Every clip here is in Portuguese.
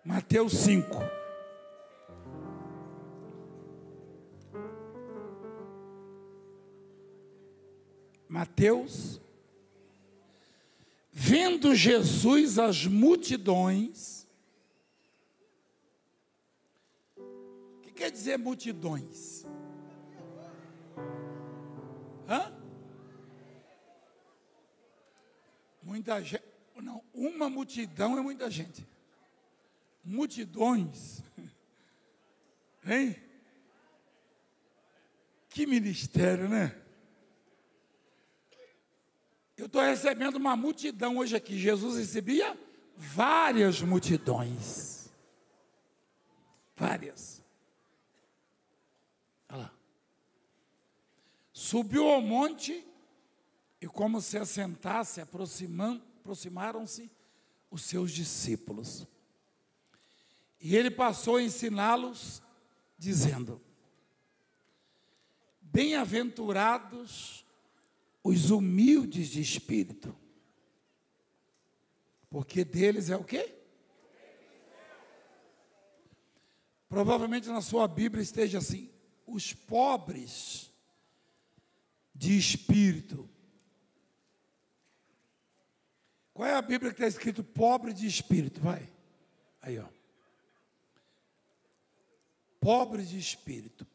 Mateus 5. Mateus, vendo Jesus as multidões. O que quer dizer multidões? Muita gente. Não, uma multidão é muita gente. Multidões. Hein? Que ministério, né? Eu estou recebendo uma multidão hoje aqui. Jesus recebia várias multidões. Várias. Olha lá. Subiu ao monte e, como se assentasse, aproximaram-se os seus discípulos. E ele passou a ensiná-los, dizendo: bem-aventurados os humildes de espírito, porque deles é o quê? Provavelmente na sua Bíblia esteja assim: os pobres de espírito. Qual é a Bíblia que está escrito pobre de espírito? Vai. Aí, ó. Pobre de espírito.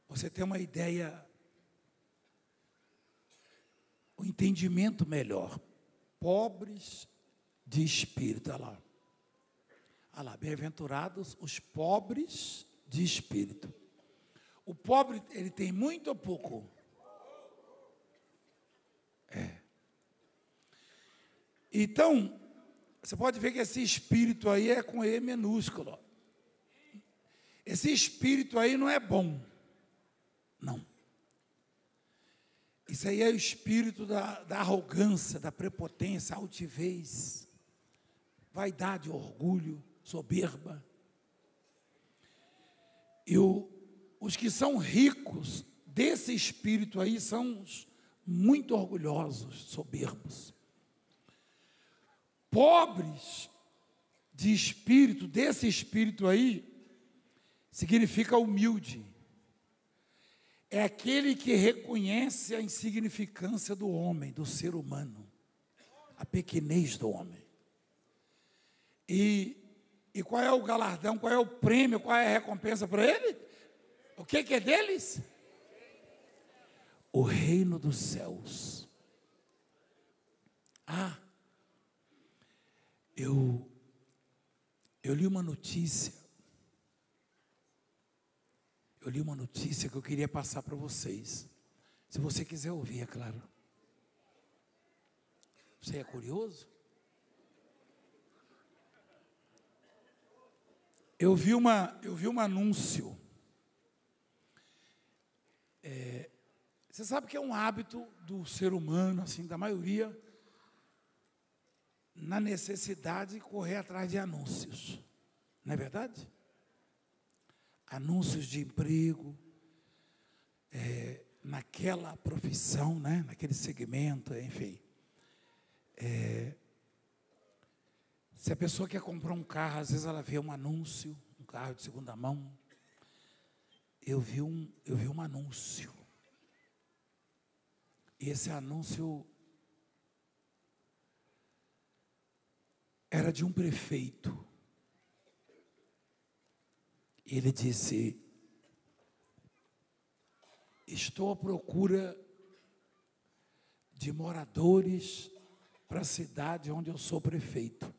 Você tem uma ideia, um entendimento melhor. Pobres de espírito. Olha lá. Olha lá. Bem-aventurados os pobres de espírito. O pobre, ele tem muito ou pouco? É. Então, você pode ver que esse espírito aí é com E minúsculo. Esse espírito aí não é bom. Não. Isso aí é o espírito da arrogância, da prepotência, altivez, vaidade, orgulho, soberba. E os que são ricos desse espírito aí são os muito orgulhosos, soberbos. Pobres de espírito, desse espírito aí, significa humilde. É aquele que reconhece a insignificância do homem, do ser humano, a pequenez do homem. E qual é o galardão, qual é o prêmio, qual é a recompensa para ele? O que é deles? O reino dos céus. Eu li uma notícia. Eu li uma notícia que eu queria passar para vocês. Se você quiser ouvir, é claro. Você é curioso? Eu vi um anúncio. Você sabe que é um hábito do ser humano, assim, da maioria, na necessidade de correr atrás de anúncios. Não é verdade? Anúncios de emprego, naquela profissão, né? Naquele segmento, enfim. Se a pessoa quer comprar um carro, às vezes ela vê um anúncio, um carro de segunda mão. Eu vi um anúncio. E esse anúncio era de um prefeito. Ele disse: estou à procura de moradores para a cidade onde eu sou prefeito.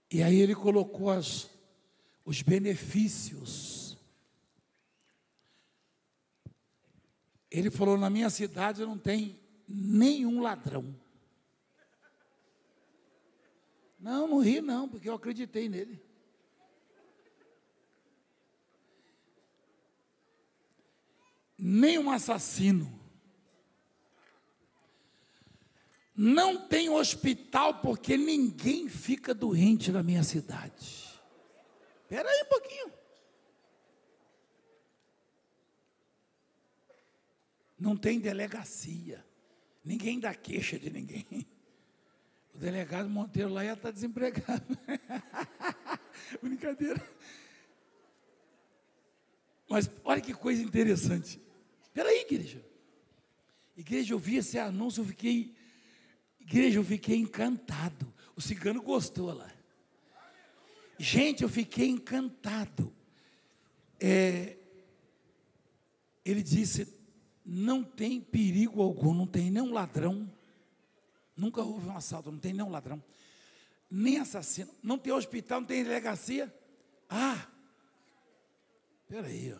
E aí ele colocou os benefícios. Ele falou: na minha cidade não tem nenhum ladrão. Não ri não, porque eu acreditei nele. Nem um assassino. Não tem hospital porque ninguém fica doente na minha cidade. Espera aí um pouquinho. Não tem delegacia. Ninguém dá queixa de ninguém. delegado Monteiro lá ia estar desempregado. Brincadeira. Mas olha que coisa interessante. Espera aí, igreja. Igreja, eu vi esse anúncio, eu fiquei encantado. O cigano gostou lá. Gente, eu fiquei encantado. Ele disse, não tem perigo algum, não tem nenhum ladrão. Nunca houve um assalto, não tem nenhum ladrão. Nem assassino. Não tem hospital, não tem delegacia. Ah, espera aí, ó.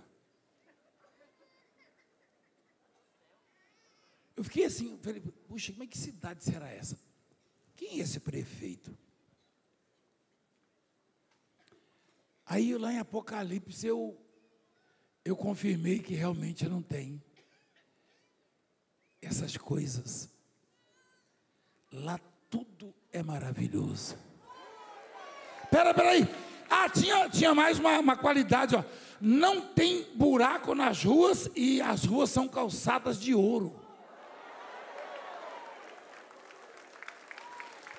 Eu fiquei assim, falei, puxa, mas que cidade será essa? Quem é esse prefeito? Aí lá em Apocalipse eu confirmei que realmente não tem essas coisas. Lá tudo é maravilhoso. Peraí. Ah, tinha mais uma qualidade, ó. Não tem buraco nas ruas e as ruas são calçadas de ouro.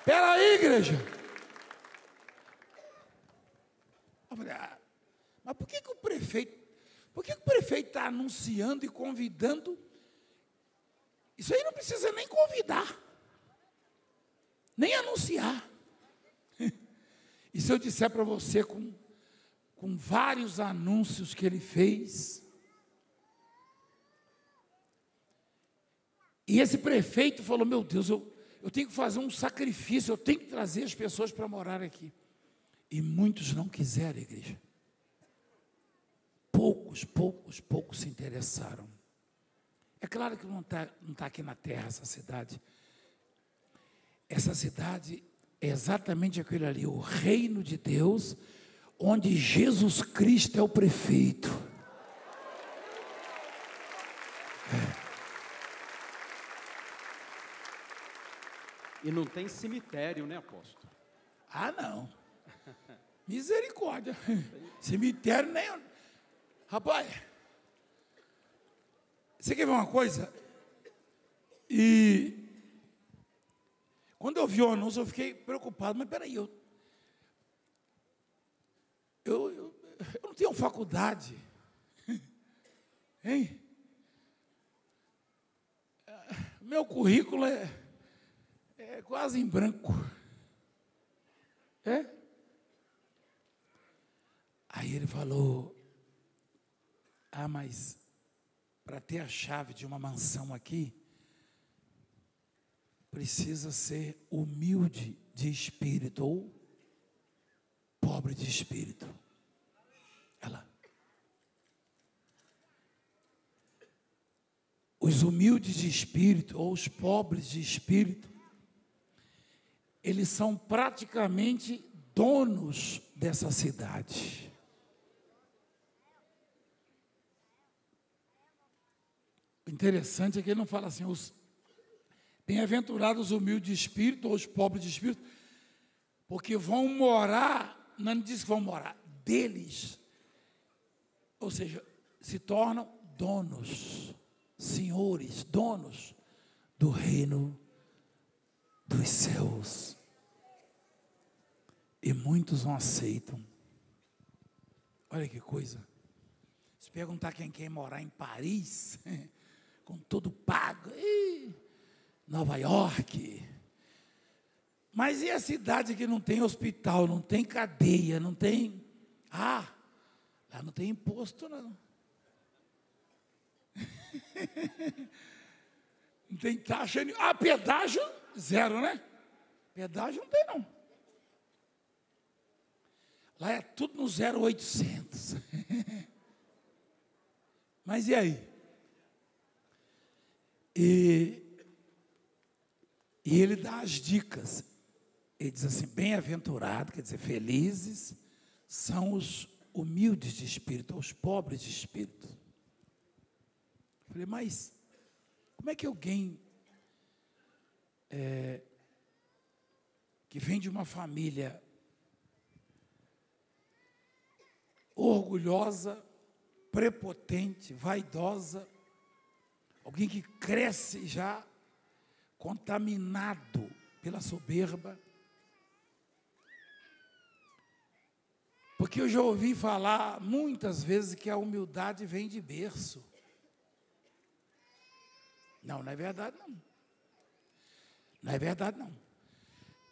Peraí, igreja. Eu falei, mas por que o prefeito está anunciando e convidando? Isso aí não precisa nem convidar, nem anunciar. E se eu disser para você com vários anúncios que ele fez, e esse prefeito falou, meu Deus, eu tenho que fazer um sacrifício, eu tenho que trazer as pessoas para morar aqui. E muitos não quiseram, igreja. Poucos se interessaram. É claro que não tá aqui na terra essa cidade. Essa cidade é exatamente aquilo ali, o reino de Deus, onde Jesus Cristo é o prefeito. E não tem cemitério, né, apóstolo? Ah, não. Misericórdia. Cemitério nem... Rapaz, você quer ver uma coisa? E quando eu vi o anúncio, eu fiquei preocupado. Mas peraí, eu não tenho faculdade. Hein? Meu currículo é quase em branco. Aí ele falou, mas para ter a chave de uma mansão aqui, precisa ser humilde de espírito ou pobre de espírito. Os humildes de espírito ou os pobres de espírito, eles são praticamente donos dessa cidade. O interessante é que ele não fala assim, os bem-aventurados humildes de espírito ou os pobres de espírito, porque vão morar, não diz que vão morar, deles. Ou seja, se tornam donos, senhores, donos do reino dos céus. E muitos não aceitam. Olha que coisa. Se perguntar quem quer morar em Paris, com tudo pago, Nova York. Mas e a cidade que não tem hospital, não tem cadeia, não tem... lá não tem imposto, não. Não tem taxa nenhuma. Pedágio, zero, né? Pedágio não tem, não. Lá é tudo no 0800. Mas e aí? E ele dá as dicas. Ele diz assim, bem-aventurado, quer dizer, felizes são os humildes de espírito, os pobres de espírito. Eu falei, mas como é que alguém que vem de uma família orgulhosa, prepotente, vaidosa, alguém que cresce já contaminado pela soberba. Porque eu já ouvi falar muitas vezes que a humildade vem de berço. Não, não é verdade não. Não é verdade não.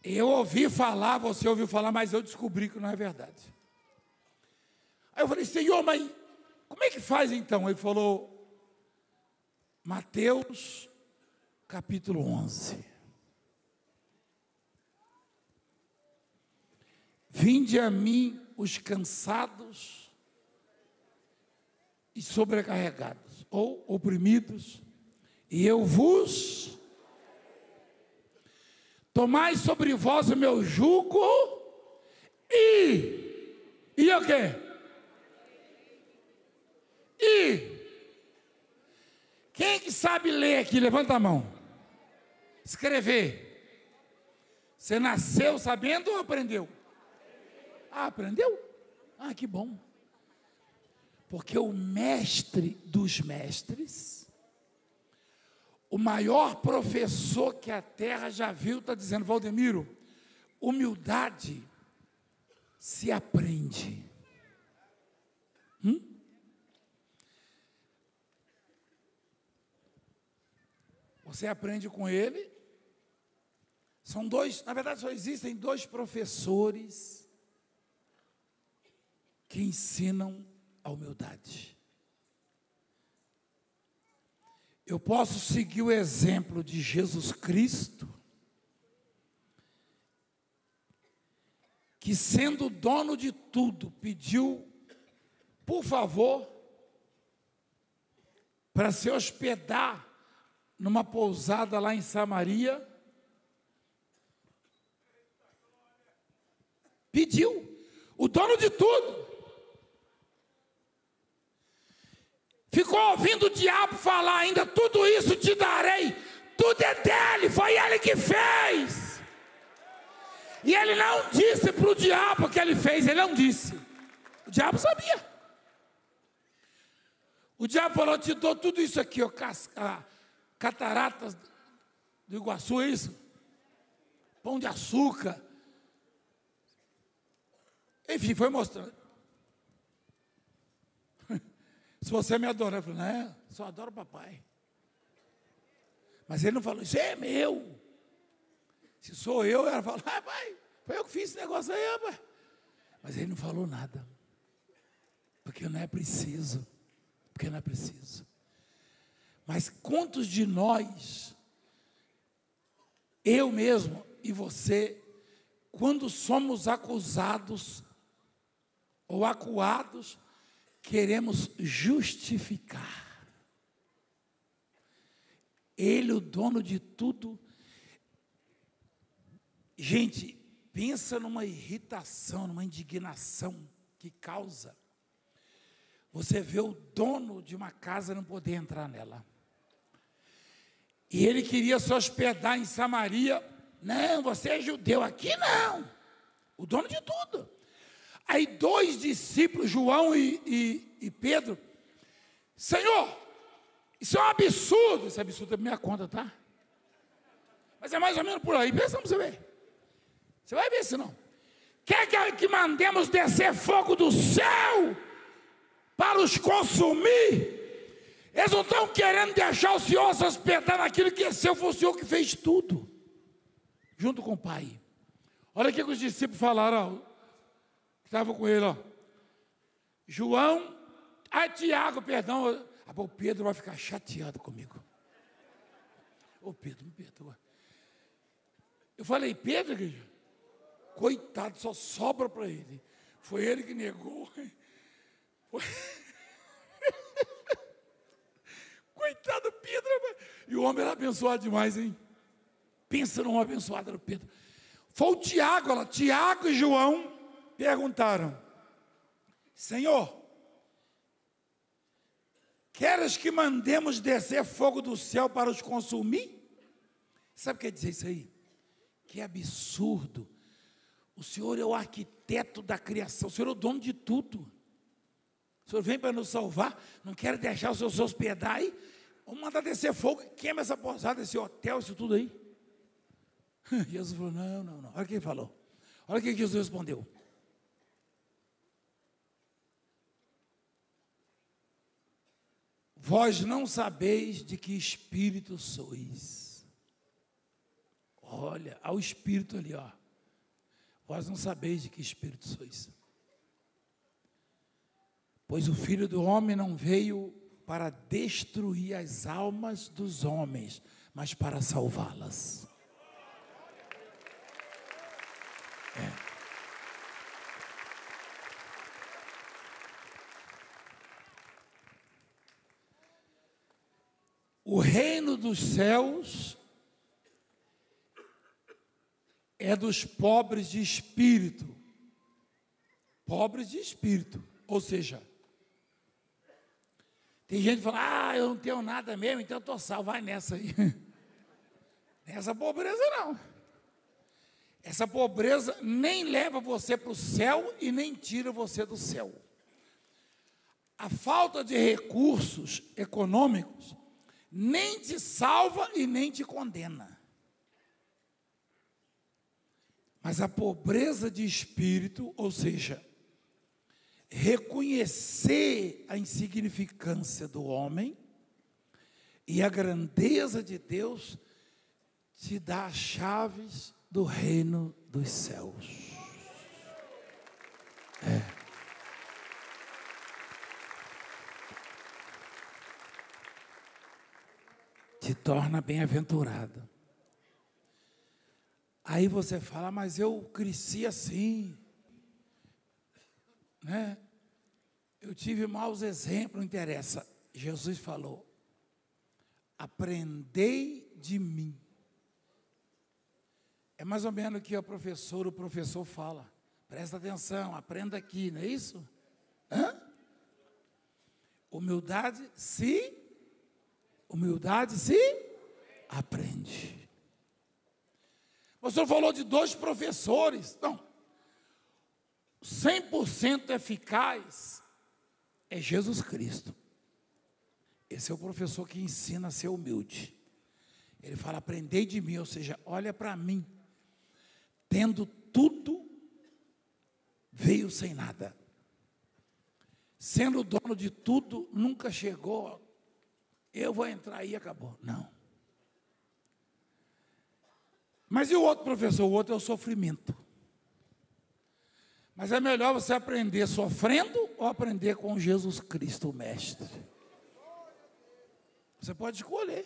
Eu ouvi falar, você ouviu falar, mas eu descobri que não é verdade. Aí eu falei, Senhor, mas como é que faz então? Ele falou, Mateus capítulo 11. Vinde a mim os cansados e sobrecarregados, ou oprimidos, e eu vos tomai sobre vós o meu jugo e o quê? Quem que sabe ler aqui? Levanta a mão. Escrever. Você nasceu sabendo ou aprendeu? Ah, aprendeu? Ah, que bom. Porque o mestre dos mestres, o maior professor que a terra já viu, está dizendo, Valdemiro, humildade se aprende. Você aprende com ele. São dois, na verdade só existem dois professores que ensinam a humildade. Eu posso seguir o exemplo de Jesus Cristo, que sendo dono de tudo, pediu, por favor, para se hospedar numa pousada lá em Samaria. Pediu, o dono de tudo. Ficou ouvindo o diabo falar ainda, tudo isso te darei, tudo é dele, foi ele que fez. E ele não disse para o diabo que ele fez, ele não disse. O diabo sabia. O diabo falou, te dou tudo isso aqui, ó, cataratas do Iguaçu, é isso? Pão de açúcar. Enfim, foi mostrando. Se você me adorar, eu falei, não, só adoro o papai. Mas ele não falou, isso é meu. Se sou eu, ela fala, pai, foi eu que fiz esse negócio aí, rapaz. Mas ele não falou nada. Porque não é preciso. Porque não é preciso. Mas quantos de nós, eu mesmo e você, quando somos acusados ou acuados, queremos justificar. Ele, o dono de tudo. Gente, pensa numa irritação, numa indignação que causa. Você vê o dono de uma casa não poder entrar nela. E ele queria se hospedar em Samaria. Não, você é judeu, aqui não. O dono de tudo. Aí dois discípulos, João e Pedro, Senhor, isso é um absurdo. Esse absurdo é minha conta, tá? Mas é mais ou menos por aí, pensa pra você ver. Você vai ver se não. Quer que mandemos descer fogo do céu para os consumir? Eles não estão querendo deixar o Senhor se hospedar naquilo que é seu, foi o Senhor que fez tudo, junto com o Pai. Olha o que os discípulos falaram, ó. Estava com ele, ó. João, Tiago, perdão. O Pedro vai ficar chateado comigo. Ô Pedro, me perdoa. Eu falei, Pedro, igreja, coitado, só sobra para ele. Foi ele que negou. Coitado do Pedro. E o homem era abençoado demais, hein? Pensa num abençoado do Pedro. Foi o Tiago, ela, Tiago e João perguntaram, Senhor, queres que mandemos descer fogo do céu para os consumir? Sabe o que quer dizer isso aí? Que absurdo. O Senhor é o arquiteto da criação, o Senhor é o dono de tudo. O Senhor vem para nos salvar, não quer deixar o Senhor se hospedar aí? Vamos mandar descer fogo, queima essa pousada, esse hotel, isso tudo aí. Jesus falou, não. Olha o que ele falou. Olha o que Jesus respondeu. Vós não sabeis de que espírito sois. Olha, há o espírito ali, ó. Vós não sabeis de que espírito sois. Pois o Filho do Homem não veio para destruir as almas dos homens, mas para salvá-las. O reino dos céus é dos pobres de espírito. Pobres de espírito. Ou seja, tem gente que fala, eu não tenho nada mesmo, então eu estou salvo. Vai nessa aí. Essa pobreza não. Essa pobreza nem leva você para o céu e nem tira você do céu. A falta de recursos econômicos nem te salva e nem te condena. Mas a pobreza de espírito, ou seja, reconhecer a insignificância do homem e a grandeza de Deus, te dá as chaves do reino dos céus. Te torna bem-aventurado. Aí você fala, mas eu cresci assim, né? Eu tive maus exemplos, não interessa. Jesus falou, aprendei de mim. É mais ou menos o que o professor fala. Presta atenção, aprenda aqui, não é isso? Humildade se aprende. O senhor falou de 2 professores. Não. 100% eficaz é Jesus Cristo. Esse é o professor que ensina a ser humilde. Ele fala, aprendei de mim, ou seja, olha para mim. Tendo tudo, veio sem nada. Sendo o dono de tudo, nunca chegou, eu vou entrar aí e acabou. Não. Mas e o outro professor? O outro é o sofrimento. Mas é melhor você aprender sofrendo ou aprender com Jesus Cristo, o Mestre? Você pode escolher.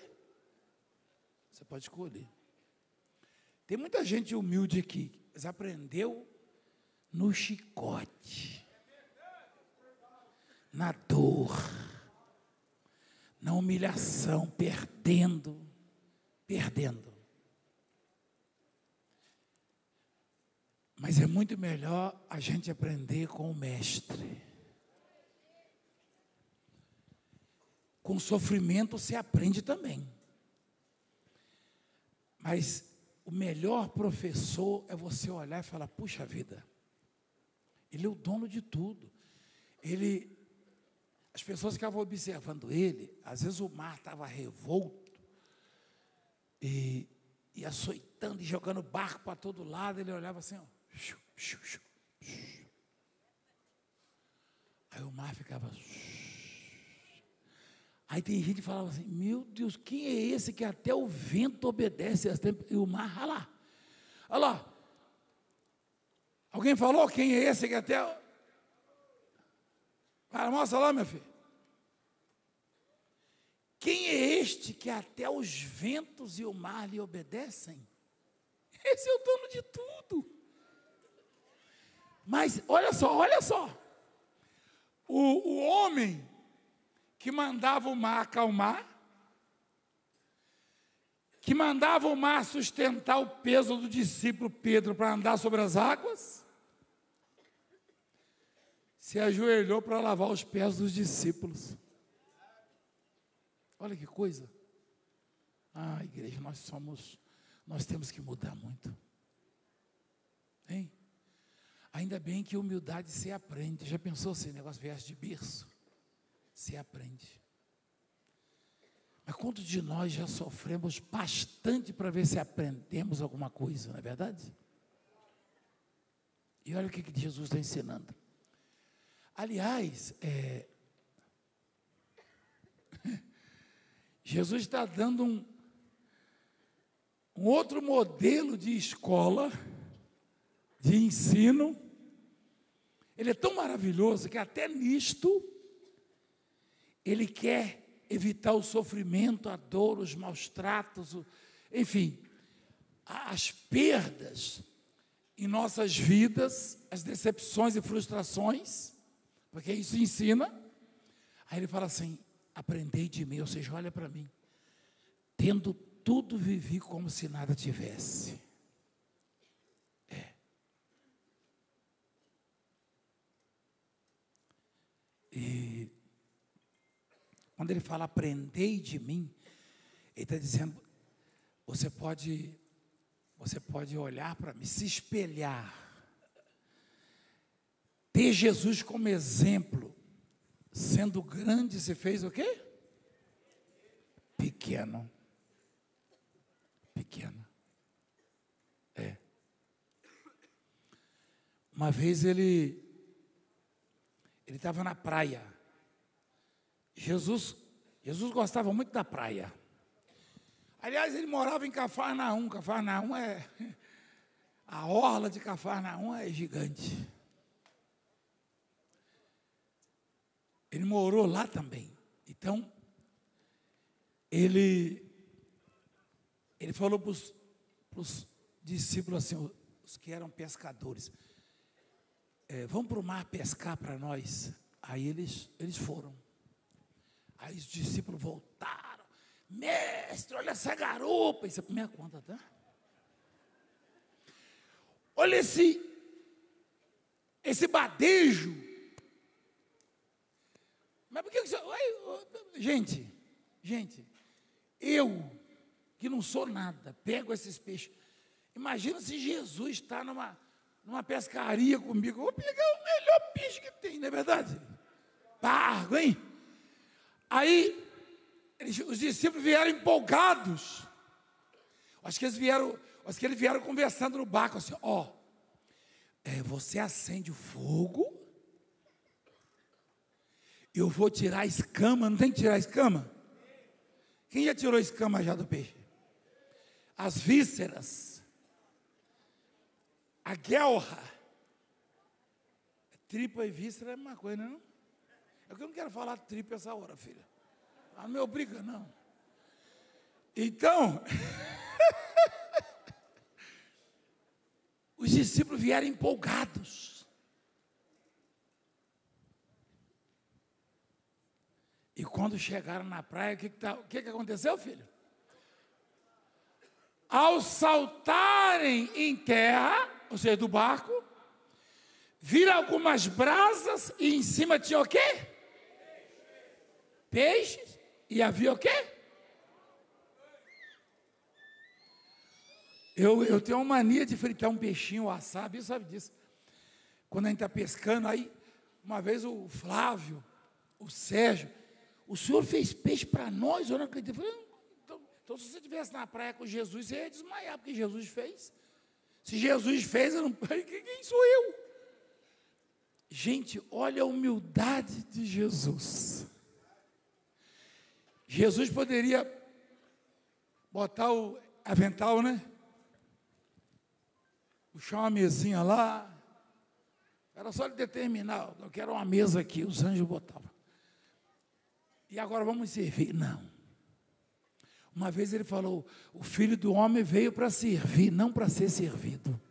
Você pode escolher. Tem muita gente humilde aqui, mas aprendeu no chicote, na dor, na humilhação, perdendo. Mas é muito melhor a gente aprender com o Mestre. Com sofrimento se aprende também. Mas o melhor professor é você olhar e falar, puxa vida, ele é o dono de tudo. As pessoas ficavam observando ele, às vezes o mar estava revolto, e açoitando e jogando barco para todo lado, ele olhava assim, ó. Aí o mar ficava. Aí tem gente que falava assim, meu Deus, quem é esse que até o vento obedece e o mar rala? Olha lá. Alguém falou quem é esse que até... Mostra lá, meu filho. Quem é este que até os ventos e o mar lhe obedecem? Esse é o dono de tudo. Mas olha só. O homem que mandava o mar acalmar, que mandava o mar sustentar o peso do discípulo Pedro para andar sobre as águas, se ajoelhou para lavar os pés dos discípulos. Olha que coisa. Igreja, nós temos que mudar muito. Hein? Ainda bem que humildade se aprende. Já pensou se o negócio viesse de berço? Se aprende. Mas quantos de nós já sofremos bastante para ver se aprendemos alguma coisa, não é verdade? E olha o que Jesus está ensinando. Aliás, Jesus está dando um outro modelo de escola, de ensino. Ele é tão maravilhoso que até nisto, ele quer evitar o sofrimento, a dor, os maus tratos, enfim, as perdas em nossas vidas, as decepções e frustrações, porque isso ensina. Aí ele fala assim: aprendei de mim, ou seja, olha para mim, tendo tudo vivi como se nada tivesse. E quando ele fala aprendei de mim, ele está dizendo, você pode olhar para mim, se espelhar, ter Jesus como exemplo, sendo grande, você fez o quê? Pequeno. Uma vez ele estava na praia. Jesus gostava muito da praia. Aliás, ele morava em Cafarnaum. Cafarnaum a orla de Cafarnaum é gigante. Ele morou lá também. Então, ele falou para os discípulos assim, os que eram pescadores, vamos para o mar pescar para nós. Aí eles foram. Aí os discípulos voltaram. Mestre, olha essa garupa. Isso é por minha conta, tá? Olha esse badejo. Mas por que você... Gente, eu, que não sou nada, pego esses peixes. Imagina se Jesus está numa pescaria comigo. Eu vou pegar o melhor peixe que tem, não é verdade? Pargo, hein? Aí, os discípulos vieram empolgados. Acho que eles vieram conversando no barco, assim, você acende o fogo, eu vou tirar a escama, não tem que tirar a escama? Quem já tirou a escama já do peixe? As vísceras, a guelra, tripa e víscera é uma coisa, não? É que eu não quero falar tripa essa hora, filha. Não me obriga, não. Então, os discípulos vieram empolgados. E quando chegaram na praia, o que aconteceu, filho? Ao saltarem em terra, ou seja, do barco, viram algumas brasas e em cima tinha o quê? Peixes. E havia o quê? Eu tenho uma mania de fritar um peixinho, o assado, sabe disso. Quando a gente está pescando, aí, uma vez o Flávio, o Sérgio, o senhor fez peixe para nós? Eu não acredito. Eu falei, então, se você estivesse na praia com Jesus, você ia desmaiar, porque Jesus fez. Se Jesus fez, eu não... Quem sou eu? Gente, olha a humildade de Jesus. Jesus poderia botar o avental, né? Puxar uma mesinha lá. Era só ele determinar, eu quero uma mesa aqui, os anjos botavam. E agora vamos servir. Não. Uma vez ele falou, o Filho do Homem veio para servir, não para ser servido.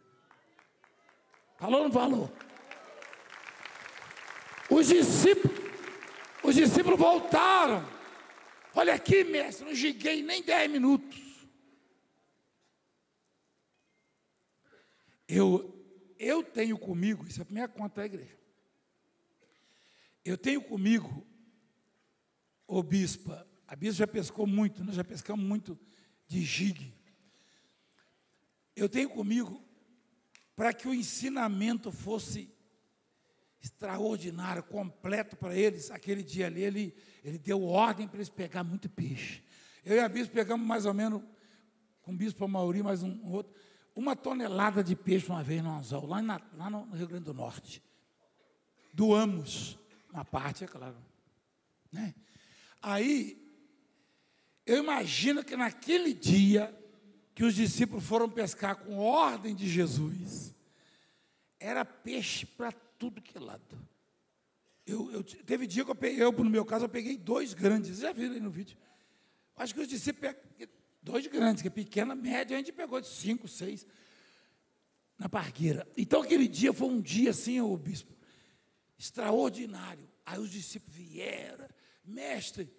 Falou ou não falou? Os discípulos voltaram. Olha aqui, mestre, não cheguei nem 10 minutos. Eu tenho comigo, isso é a minha conta da igreja. Eu tenho comigo, ô bispa, a bispa já pescou muito, nós já pescamos muito de jigue. Eu tenho comigo, para que o ensinamento fosse extraordinário, completo para eles, aquele dia ali, ele deu ordem para eles pegar muito peixe. Eu e a bispo pegamos mais ou menos, com o bispo Amauri, mais um outro, 1 tonelada de peixe uma vez no anzol, lá no Rio Grande do Norte. Doamos uma parte, é claro. Né? Aí, eu imagino que naquele dia, que os discípulos foram pescar com ordem de Jesus, era peixe para tudo que é lado. Teve dia que no meu caso, eu peguei 2 grandes, vocês já viram aí no vídeo. Acho que os discípulos pegam 2 grandes, que é pequena, média, a gente pegou de 5, 6, na pargueira. Então, aquele dia foi um dia assim, ô bispo, extraordinário. Aí os discípulos vieram, mestre,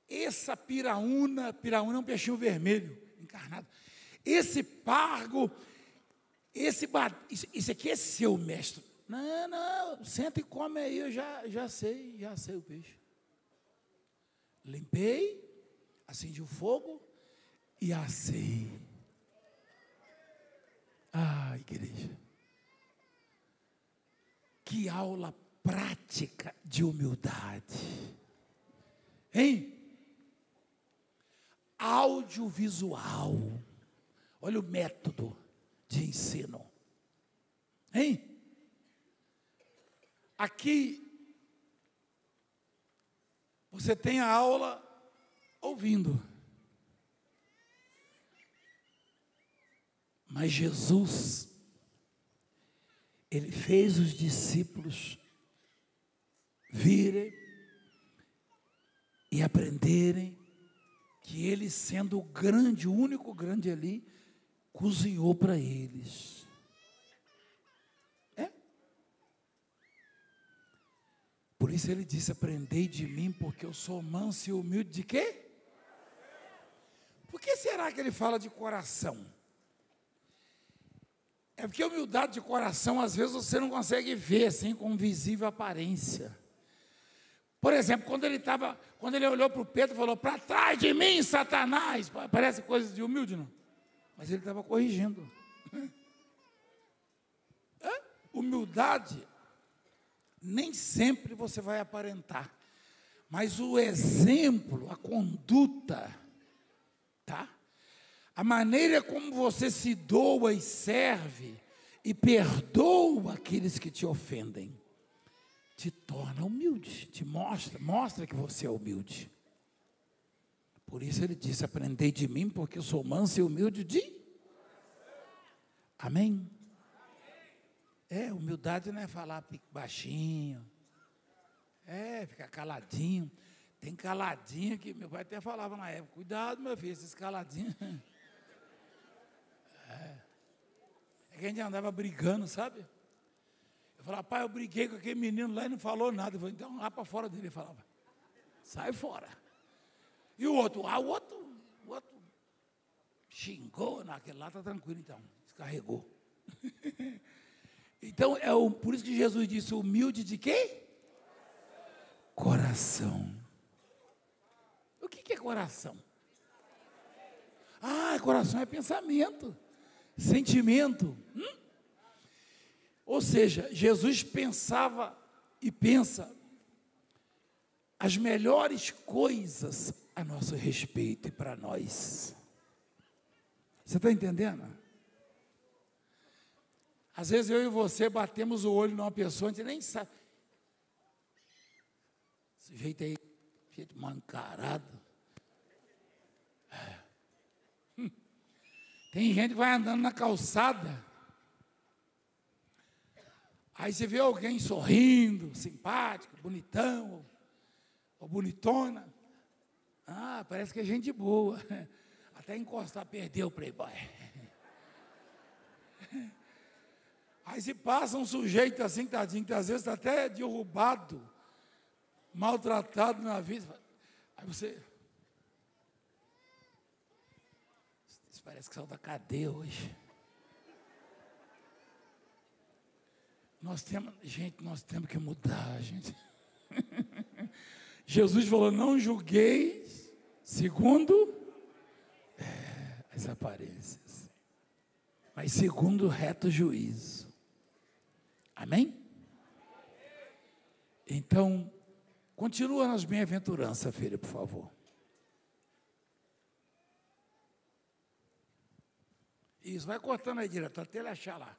essa piraúna é um peixinho vermelho, encarnado. Esse pargo, isso aqui é seu, mestre. Não, senta e come aí, eu já sei o peixe. Limpei, acendi o fogo e assei. Ah, igreja. Que aula prática de humildade. Hein? Audiovisual. Olha o método de ensino. Hein? Aqui, você tem a aula ouvindo. Mas Jesus, Ele fez os discípulos virem e aprenderem que Ele, sendo o grande, o único grande ali, cozinhou para eles. Por isso Ele disse, aprendei de mim, porque eu sou manso e humilde de quê? Por que será que Ele fala de coração? É porque a humildade de coração, às vezes, você não consegue ver, assim, com visível aparência. Por exemplo, quando ele olhou para o Pedro e falou, para trás de mim, Satanás, parece coisa de humilde, não? Mas ele estava corrigindo. Humildade, nem sempre você vai aparentar, mas o exemplo, a conduta, tá? A maneira como você se doa e serve e perdoa aqueles que te ofendem, te torna humilde, te mostra que você é humilde. Por isso Ele disse, aprendei de mim, porque eu sou manso e humilde de... Amém? Humildade não é falar baixinho, ficar caladinho. Tem caladinho que meu pai até falava na época, cuidado, meu filho, esses caladinhos. É que a gente andava brigando, sabe? Eu falava, pai, eu briguei com aquele menino lá e não falou nada. Eu falei, então lá para fora dele. Ele falava, sai fora. E o outro xingou, naquele lá está tranquilo então, descarregou. Então, por isso que Jesus disse, humilde de quê? Coração. O que é coração? Coração é pensamento, sentimento. Ou seja, Jesus pensava e pensa as melhores coisas a nosso respeito e para nós. Você está entendendo? Às vezes eu e você batemos o olho numa pessoa, a gente nem sabe. Esse jeito aí, jeito mal encarado. Tem gente que vai andando na calçada, aí você vê alguém sorrindo, simpático, bonitão, ou bonitona. Parece que é gente boa. Até encostar, perdeu o playboy. Aí se passa um sujeito assim, tadinho, que às vezes está até derrubado, maltratado na vida. Aí você... Isso parece que saiu da cadeia hoje. Nós temos que mudar, gente. Jesus falou, não julgueis segundo as aparências, mas segundo o reto juízo. Amém? Então, continua nas bem-aventuranças, filha, por favor. Isso, vai cortando aí direto, até ele achar lá.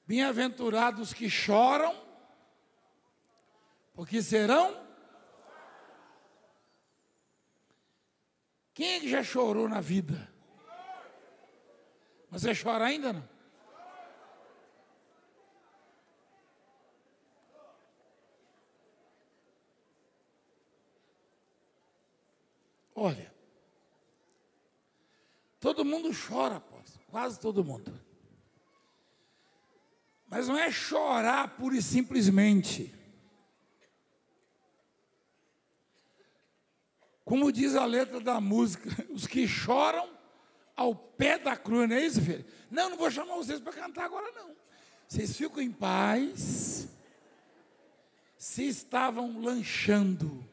Bem-aventurados que choram, porque serão. Quem é que já chorou na vida? Você chora ainda não? Olha, todo mundo chora, apóstolo, quase todo mundo. Mas não é chorar pura e simplesmente. Como diz a letra da música, os que choram ao pé da cruz, não é isso, filho? Não vou chamar vocês para cantar agora, não. Vocês ficam em paz. Se estavam lanchando,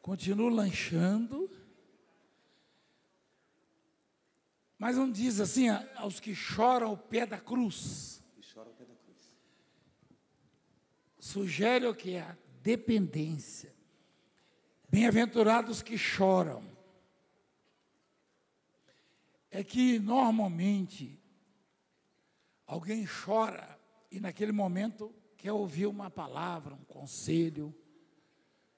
continuam lanchando. Mas não diz assim, aos que choram ao pé da cruz. Sugere o que é a dependência. Bem-aventurados que choram. É que normalmente alguém chora e naquele momento quer ouvir uma palavra, um conselho,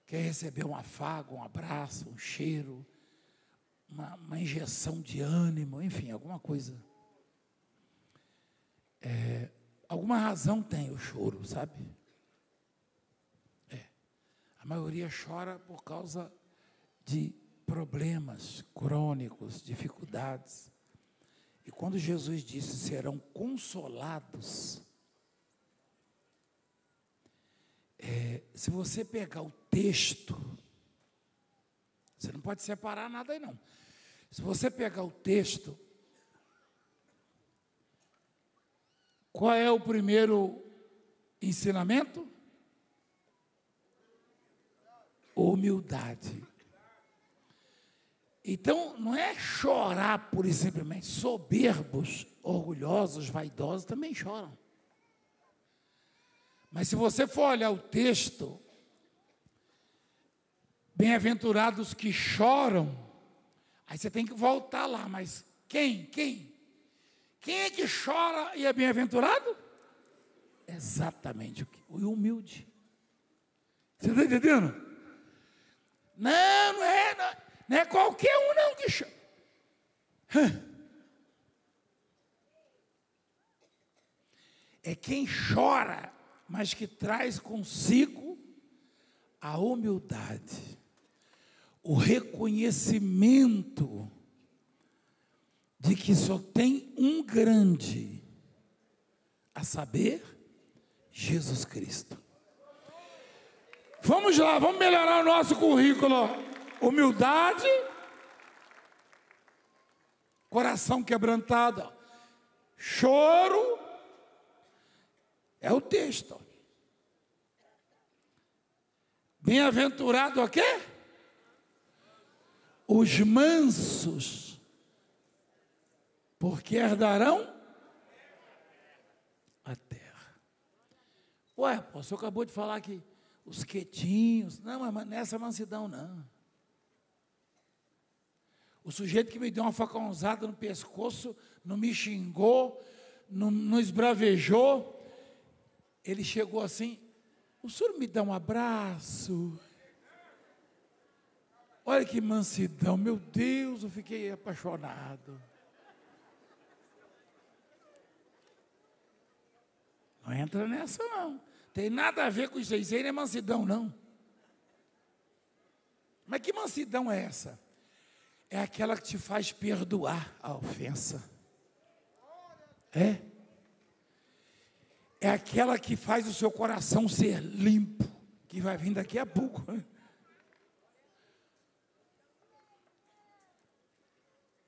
quer receber um afago, um abraço, um cheiro, uma injeção de ânimo, enfim, alguma coisa. Alguma razão tem o choro, sabe? A maioria chora por causa de problemas crônicos, dificuldades. E quando Jesus disse serão consolados, se você pegar o texto, você não pode separar nada aí não. Se você pegar o texto, qual é o primeiro ensinamento? Humildade. Então, não é chorar pura e simplesmente. Soberbos, orgulhosos, vaidosos também choram. Mas se você for olhar o texto, bem-aventurados que choram, aí você tem que voltar lá, mas quem? Quem é que chora e é bem-aventurado? Exatamente o humilde. Você está entendendo? Não é qualquer um não que chora. É quem chora, mas que traz consigo a humildade, o reconhecimento de que só tem um grande, a saber, Jesus Cristo. Vamos lá, vamos melhorar o nosso currículo. Humildade, coração quebrantado, choro, é o texto. Bem-aventurado o quê? Os mansos, porque herdarão a terra. Ué, o senhor acabou de falar que os quietinhos, não, mas nessa mansidão não. O sujeito que me deu uma facãozada no pescoço, não me xingou, não esbravejou, ele chegou assim, o senhor me dá um abraço? Olha que mansidão, meu Deus, eu fiquei apaixonado. Não entra nessa não. Tem nada a ver com isso aí não é mansidão não. Mas que mansidão é essa? É aquela que te faz perdoar a ofensa. É aquela que faz o seu coração ser limpo, que vai vir daqui a pouco.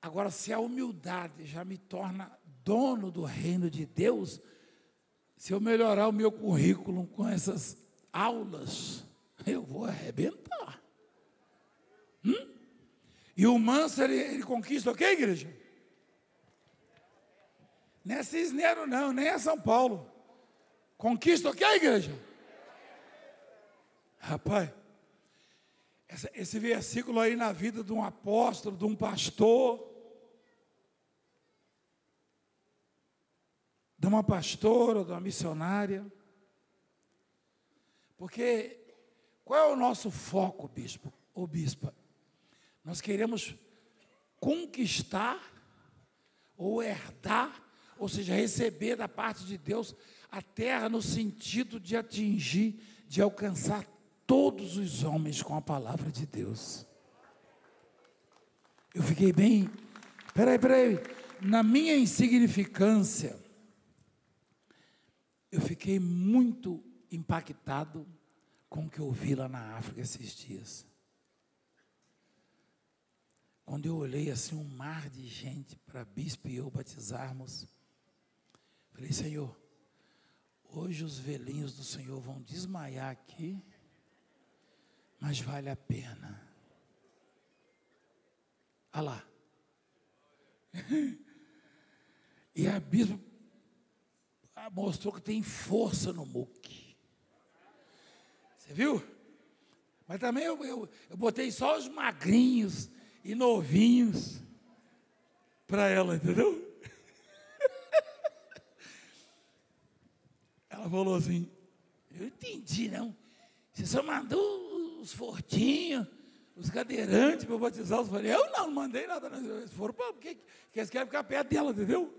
Agora, se a humildade já me torna dono do reino de Deus, se eu melhorar o meu currículo com essas aulas, eu vou arrebentar. E o manso, ele conquista o quê, igreja? Não é Cisneiro não, nem é São Paulo. Conquista o quê, igreja? Rapaz, esse versículo aí na vida de um apóstolo, de um pastor, de uma pastora, de uma missionária. Porque qual é o nosso foco, bispo ou bispa? Nós queremos conquistar ou herdar, ou seja, receber da parte de Deus a terra no sentido de atingir, de alcançar todos os homens com a palavra de Deus. Eu fiquei bem, peraí, na minha insignificância, eu fiquei muito impactado com o que eu vi lá na África esses dias. Quando eu olhei assim um mar de gente para bispo e eu batizarmos, falei, Senhor, hoje os velhinhos do Senhor vão desmaiar aqui, mas vale a pena. Olha lá. E a bispa mostrou que tem força no muque. Você viu? Mas também eu botei só os magrinhos e novinhos para ela, entendeu? Ela falou assim, eu entendi não, você só mandou os fortinhos, os cadeirantes para batizar. Eu falei, eu não mandei nada, não. Eles foram porque eles querem ficar perto dela, entendeu?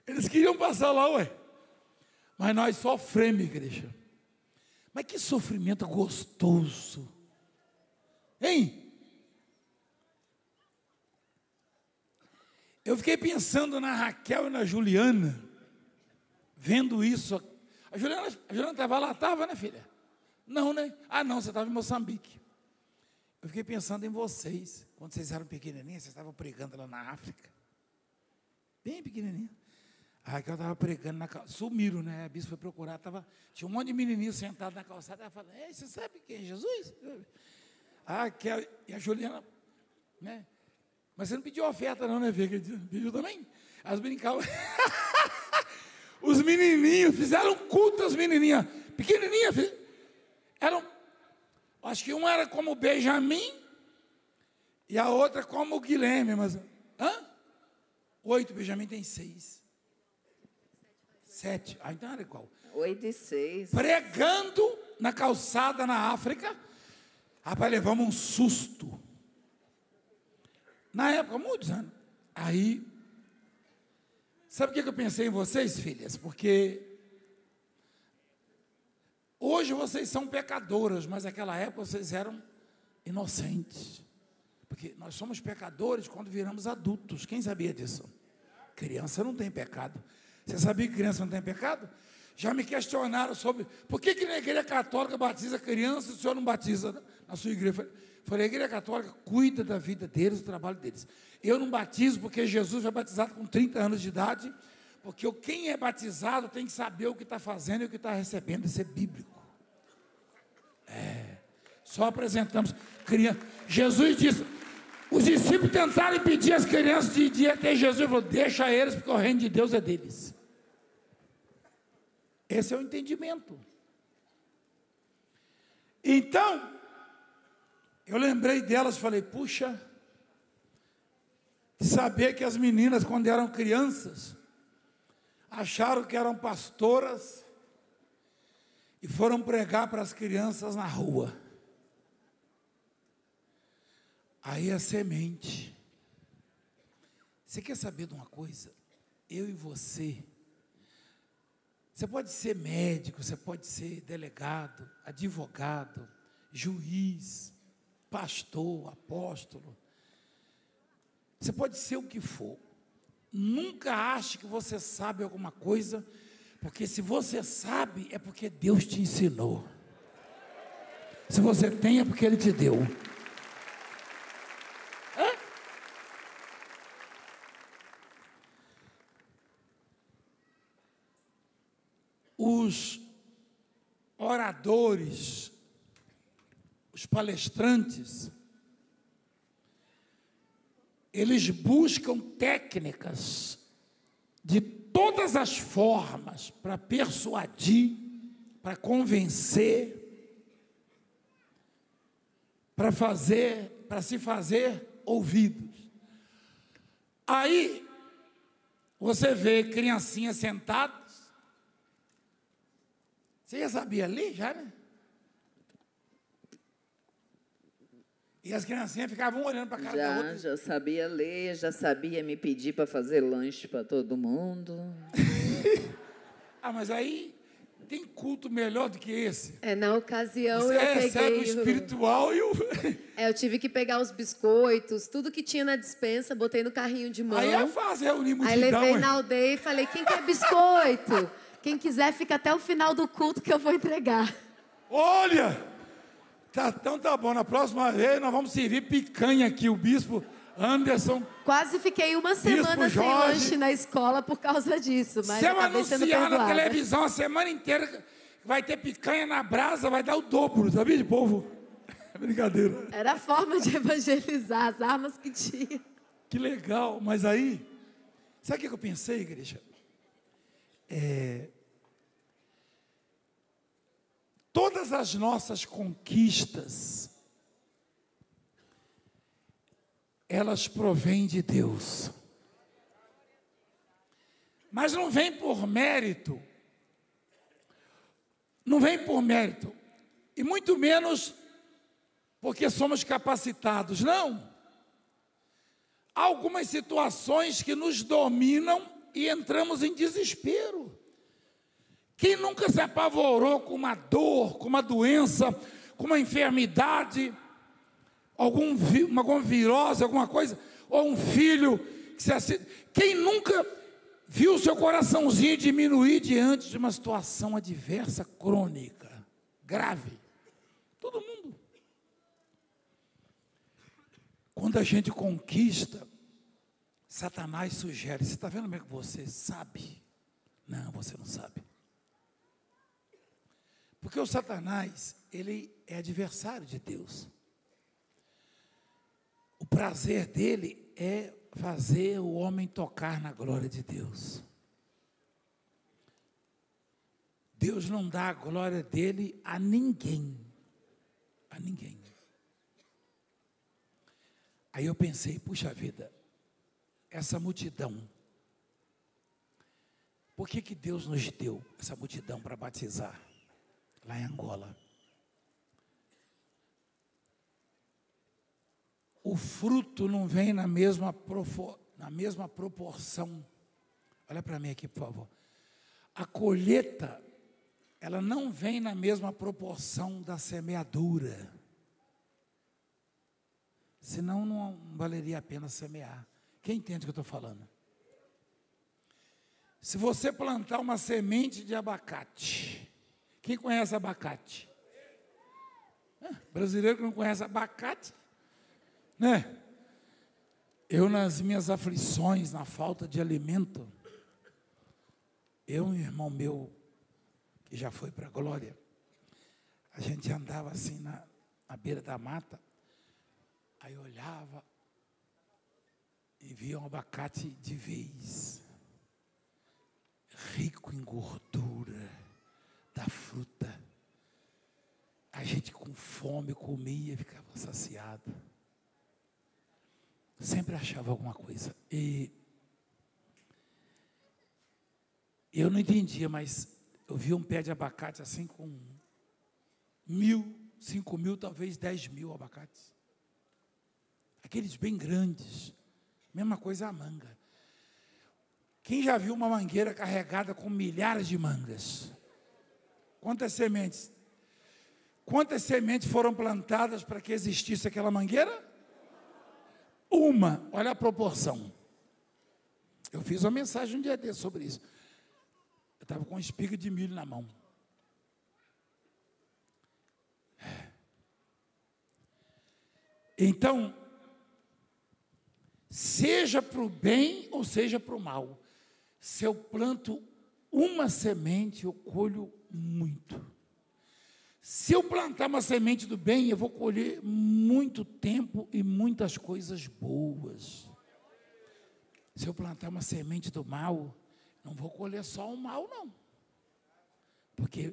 Eles queriam passar lá, ué. Mas nós sofremos, igreja. Mas que sofrimento gostoso. Hein? Eu fiquei pensando na Raquel e na Juliana, vendo isso. A Juliana estava lá, estava, né, filha? Não, né? Ah, não, você estava em Moçambique. Eu fiquei pensando em vocês, quando vocês eram pequenininhos, vocês estavam pregando lá na África. Bem pequenininho. A Raquel estava pregando na calçada, sumiram, né? A bispo foi procurar, tinha um monte de menininho sentado na calçada, ela falou, ei, você sabe quem é Jesus? A Raquel e a Juliana, né? Mas você não pediu oferta não, né, filha? Pediu também? Elas brincavam. Os menininhos, fizeram culto às menininhas, pequenininhas, eram, acho que uma era como o Benjamin, e a outra como o Guilherme, mas, 8, Benjamin tem 6. 7, então era igual. 8 e 6. Pregando na calçada na África, rapaz, levamos um susto. Na época, muitos anos. Aí, sabe o que eu pensei em vocês, filhas? Porque hoje vocês são pecadoras, mas naquela época vocês eram inocentes. Porque nós somos pecadores quando viramos adultos. Quem sabia disso? Criança não tem pecado. Você sabia que criança não tem pecado? Já me questionaram sobre por que na igreja católica batiza criança e o senhor não batiza na sua igreja. Falei, a igreja católica cuida da vida deles, do trabalho deles. Eu não batizo porque Jesus foi batizado com 30 anos de idade, porque quem é batizado tem que saber o que está fazendo e o que está recebendo, isso é bíblico. Só apresentamos criança. Jesus disse, os discípulos tentaram impedir as crianças de ir até Jesus, ele falou, deixa eles, porque o reino de Deus é deles. Esse é o entendimento. Então, eu lembrei delas, falei, puxa, de saber que as meninas, quando eram crianças, acharam que eram pastoras e foram pregar para as crianças na rua. Aí a semente. Você quer saber de uma coisa? Eu e você pode ser médico, você pode ser delegado, advogado, juiz, pastor, apóstolo. Você pode ser o que for. Nunca ache que você sabe alguma coisa, porque se você sabe, é porque Deus te ensinou. Se você tem, é porque Ele te deu. Os oradores, os palestrantes, eles buscam técnicas de todas as formas para persuadir, para convencer, para se fazer ouvidos. Aí, você vê criancinhas sentadas. Você já sabia ler, já, né? E as criancinhas ficavam olhando para a cara da outra. Já sabia ler, já sabia me pedir para fazer lanche para todo mundo. Ah, mas aí tem culto melhor do que esse. Na ocasião Você eu recebe o peguei... espiritual e o... eu tive que pegar os biscoitos, tudo que tinha na despensa, botei no carrinho de mão. Aí é fácil reunir multidão. Aí levei hein? na aldeia e falei, quem quer biscoito? Quem quiser, fica até o final do culto que eu vou entregar. Olha! Então tá bom, na próxima vez nós vamos servir picanha aqui, o bispo Anderson. Quase fiquei uma semana sem Jorge. lanche na escola por causa disso, mas Se eu acabei sendo anunciar na perdoada. televisão a semana inteira, vai ter picanha na brasa, vai dar o dobro, sabia, de povo? É brincadeira. Era a forma de evangelizar, as armas que tinha. Que legal, mas aí, sabe o que eu pensei, igreja? Todas as nossas conquistas, elas provêm de Deus. Mas não vem por mérito. Não vem por mérito. E muito menos porque somos capacitados. Não. Há algumas situações que nos dominam e entramos em desespero. Quem nunca se apavorou com uma dor, com uma doença, com uma enfermidade, alguma virose, alguma coisa, ou um filho que se acidenta? Quem nunca viu o seu coraçãozinho diminuir diante de uma situação adversa, crônica, grave? Todo mundo. Quando a gente conquista, Satanás sugere: você está vendo como é que você sabe? Não, você não sabe. Porque o Satanás, ele é adversário de Deus. O prazer dele é fazer o homem tocar na glória de Deus. Deus não dá a glória dele a ninguém. A ninguém. Aí eu pensei, puxa vida, essa multidão, por que Deus nos deu essa multidão para batizar? Lá em Angola. O fruto não vem na mesma proporção. Olha para mim aqui, por favor. A colheita, ela não vem na mesma proporção da semeadura. Senão não valeria a pena semear. Quem entende o que eu estou falando? Se você plantar uma semente de abacate, quem conhece abacate? Brasileiro que não conhece abacate, né? Eu, nas minhas aflições, na falta de alimento, eu e um irmão meu, que já foi para a glória, a gente andava assim na beira da mata, aí olhava e via um abacate de vez, rico em gordura, da fruta. A gente com fome comia, ficava saciado. Sempre achava alguma coisa. E eu não entendia, mas eu via um pé de abacate assim com 1.000, 5.000, talvez 10.000 abacates. Aqueles bem grandes. Mesma coisa a manga. Quem já viu uma mangueira carregada com milhares de mangas? Quantas sementes? Quantas sementes foram plantadas para que existisse aquela mangueira? Uma. Olha a proporção. Eu fiz uma mensagem um dia desse sobre isso. Eu estava com uma espiga de milho na mão. Então, seja para o bem ou seja para o mal, se eu planto uma semente, eu colho muito. Se eu plantar uma semente do bem, eu vou colher muito tempo e muitas coisas boas. Se eu plantar uma semente do mal, não vou colher só o mal, não. Porque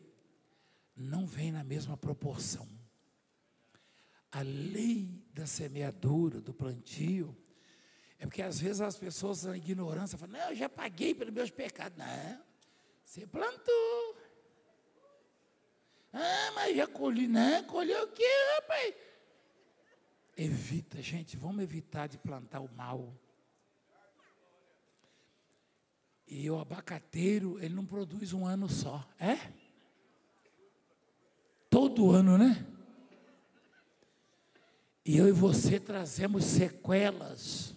não vem na mesma proporção. A lei da semeadura, do plantio, É porque às vezes as pessoas na ignorância falam, não, eu já paguei pelos meus pecados. Não, você plantou. Ah, mas já colhi. Não, colheu o quê, rapaz? Evita, gente, vamos evitar de plantar o mal. E o abacateiro, ele não produz um ano só, é? Todo ano, né? E eu e você trazemos sequelas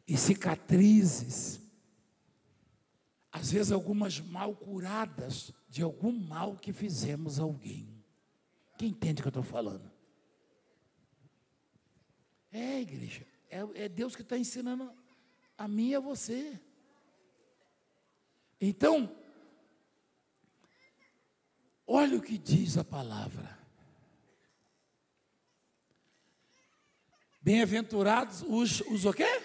e cicatrizes, às vezes algumas mal curadas de algum mal que fizemos a alguém. Quem entende o que eu estou falando? É, igreja, é Deus que está ensinando a mim e a você. Então, olha o que diz a palavra. Bem-aventurados os o quê?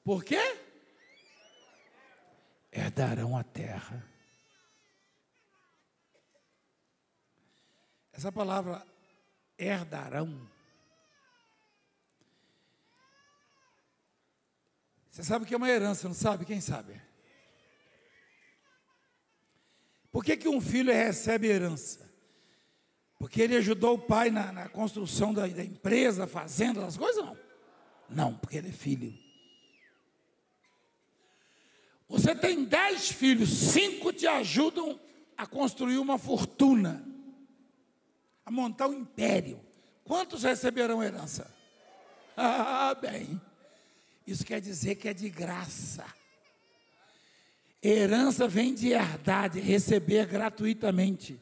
Por quê? Herdarão a terra. Essa palavra herdarão, você sabe que é uma herança, não sabe? Quem sabe? Por que um filho recebe herança? Porque ele ajudou o pai na construção da empresa, da fazenda, das coisas? Não. Não, porque ele é filho. Você tem 10 filhos, 5 te ajudam a construir uma fortuna, a montar um império. Quantos receberão herança? Ah, bem. Isso quer dizer que é de graça. Herança vem de herdar, de receber gratuitamente.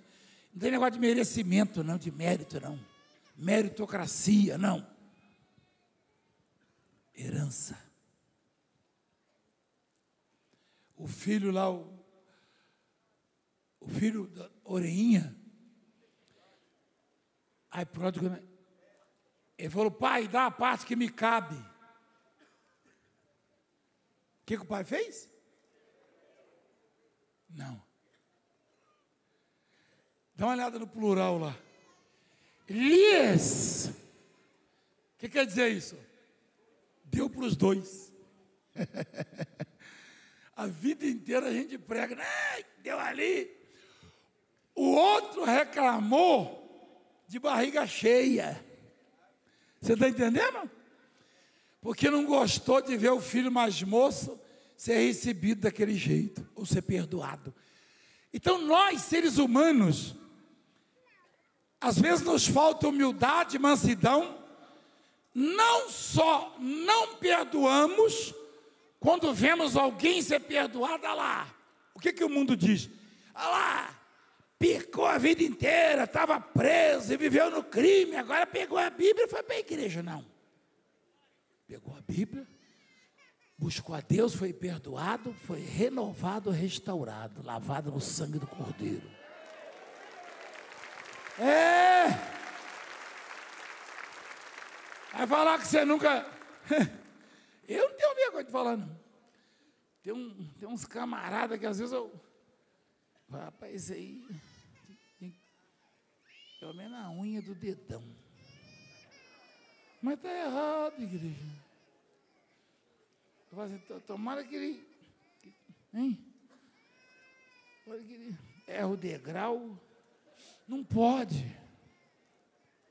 Não tem negócio de merecimento, não, de mérito, não. Meritocracia, não. Herança. O filho lá, o filho da orelhinha, aí pródigo, ele falou, pai, dá a parte que me cabe. O que o pai fez? Não. Dá uma olhada no plural lá. Lhes. O que quer dizer isso? Deu para os dois. A vida inteira a gente prega, deu ali. O outro reclamou de barriga cheia. Você está entendendo? Porque não gostou de ver o filho mais moço ser recebido daquele jeito, ou ser perdoado. Então nós, seres humanos, às vezes nos falta humildade, mansidão, não só não perdoamos, quando vemos alguém ser perdoado, olha lá, o que o mundo diz? Olha lá, pecou a vida inteira, estava preso e viveu no crime, agora pegou a Bíblia e foi para a igreja. Não, pegou a Bíblia, buscou a Deus, foi perdoado, foi renovado, restaurado, lavado no sangue do Cordeiro. Vai falar que você nunca... Eu não tenho vergonha de falar, não. Tem uns camaradas que às vezes eu... Rapaz, isso aí... Pelo menos a unha do dedão. Mas está errado, igreja. Eu falo assim, tomara que ele... Hein? Tomara que ele erra o degrau. Não pode.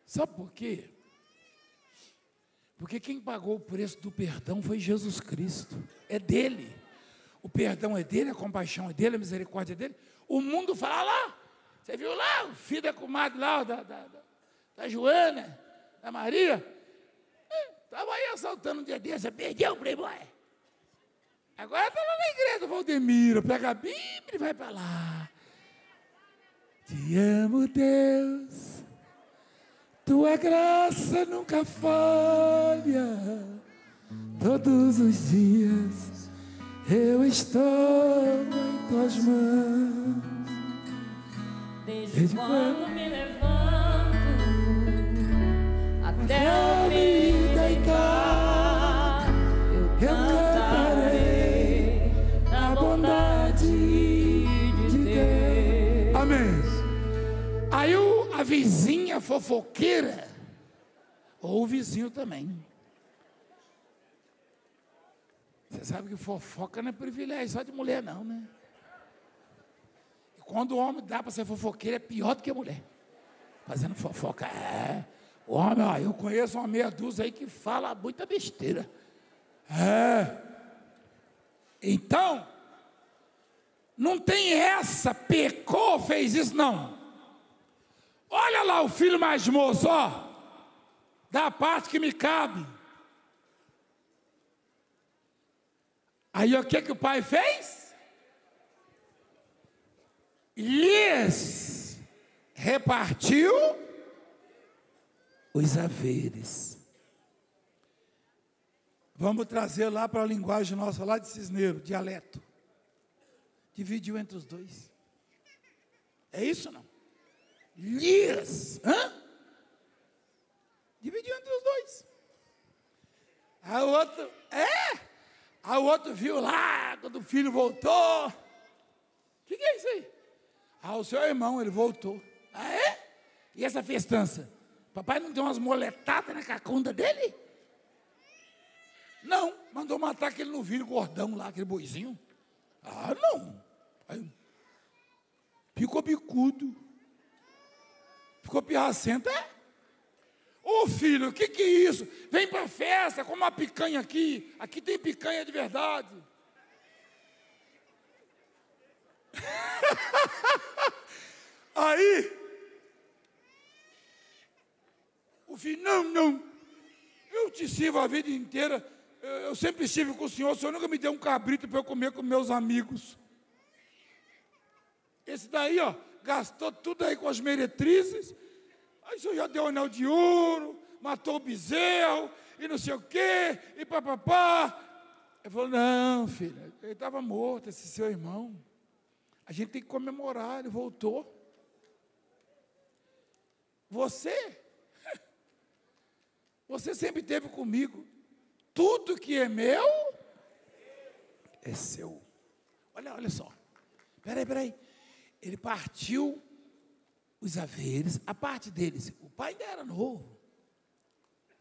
Sabe por quê? Porque quem pagou o preço do perdão foi Jesus Cristo. É dele. O perdão é dele, a compaixão é dele, a misericórdia é dele. O mundo fala lá. Você viu lá o filho da comadre lá, da Joana, da Maria? Estava aí assaltando um dia desse, perdeu o playboy. Agora está lá na igreja do Valdemiro, pega a Bíblia e vai para lá. Te amo, Deus. Tua graça nunca falha, todos os dias eu estou em tuas mãos. Desde quando me levanto até eu me deitar, eu cantarei a bondade de Deus. Amém. Aí a vizinha fofoqueira, ou o vizinho também, Você sabe que fofoca não é privilégio só de mulher, não, né? E quando o homem dá para ser fofoqueiro, é pior do que a mulher. Fazendo fofoca. O homem, ó, eu conheço uma meia dúzia aí que fala muita besteira. Então, não tem essa, pecou, fez isso, não. Olha lá o filho mais moço, ó, da parte que me cabe. Aí o que o pai fez? Lhes repartiu os haveres. Vamos trazer lá para a linguagem nossa, lá de Cisneiro, dialeto. Dividiu entre os dois. É isso ou não? Lhes. Dividiu entre os dois. Aí o outro, Aí o outro viu lá, quando o filho voltou. O que é isso aí? O seu irmão, ele voltou. E essa festança? Papai não deu umas moletadas na cacunda dele? Não, mandou matar aquele novilho gordão lá, aquele boizinho. Não. Aí, ficou bicudo. Ficou pirracento, Ô filho, o que é isso? Vem para a festa, como uma picanha aqui. Aqui tem picanha de verdade. Aí, o filho, não. Eu te sirvo a vida inteira. Eu sempre estive com o senhor nunca me deu um cabrito para eu comer com meus amigos. Esse daí, ó, gastou tudo aí com as meretrizes. Aí o senhor já deu anel de ouro, matou o bezerro, e não sei o quê, e papapá. Ele falou, não, filho, ele estava morto, esse seu irmão. A gente tem que comemorar, ele voltou. Você sempre esteve comigo. Tudo que é meu, é seu. Olha só. Peraí. Ele partiu os haveres, a parte deles. O pai ainda era novo.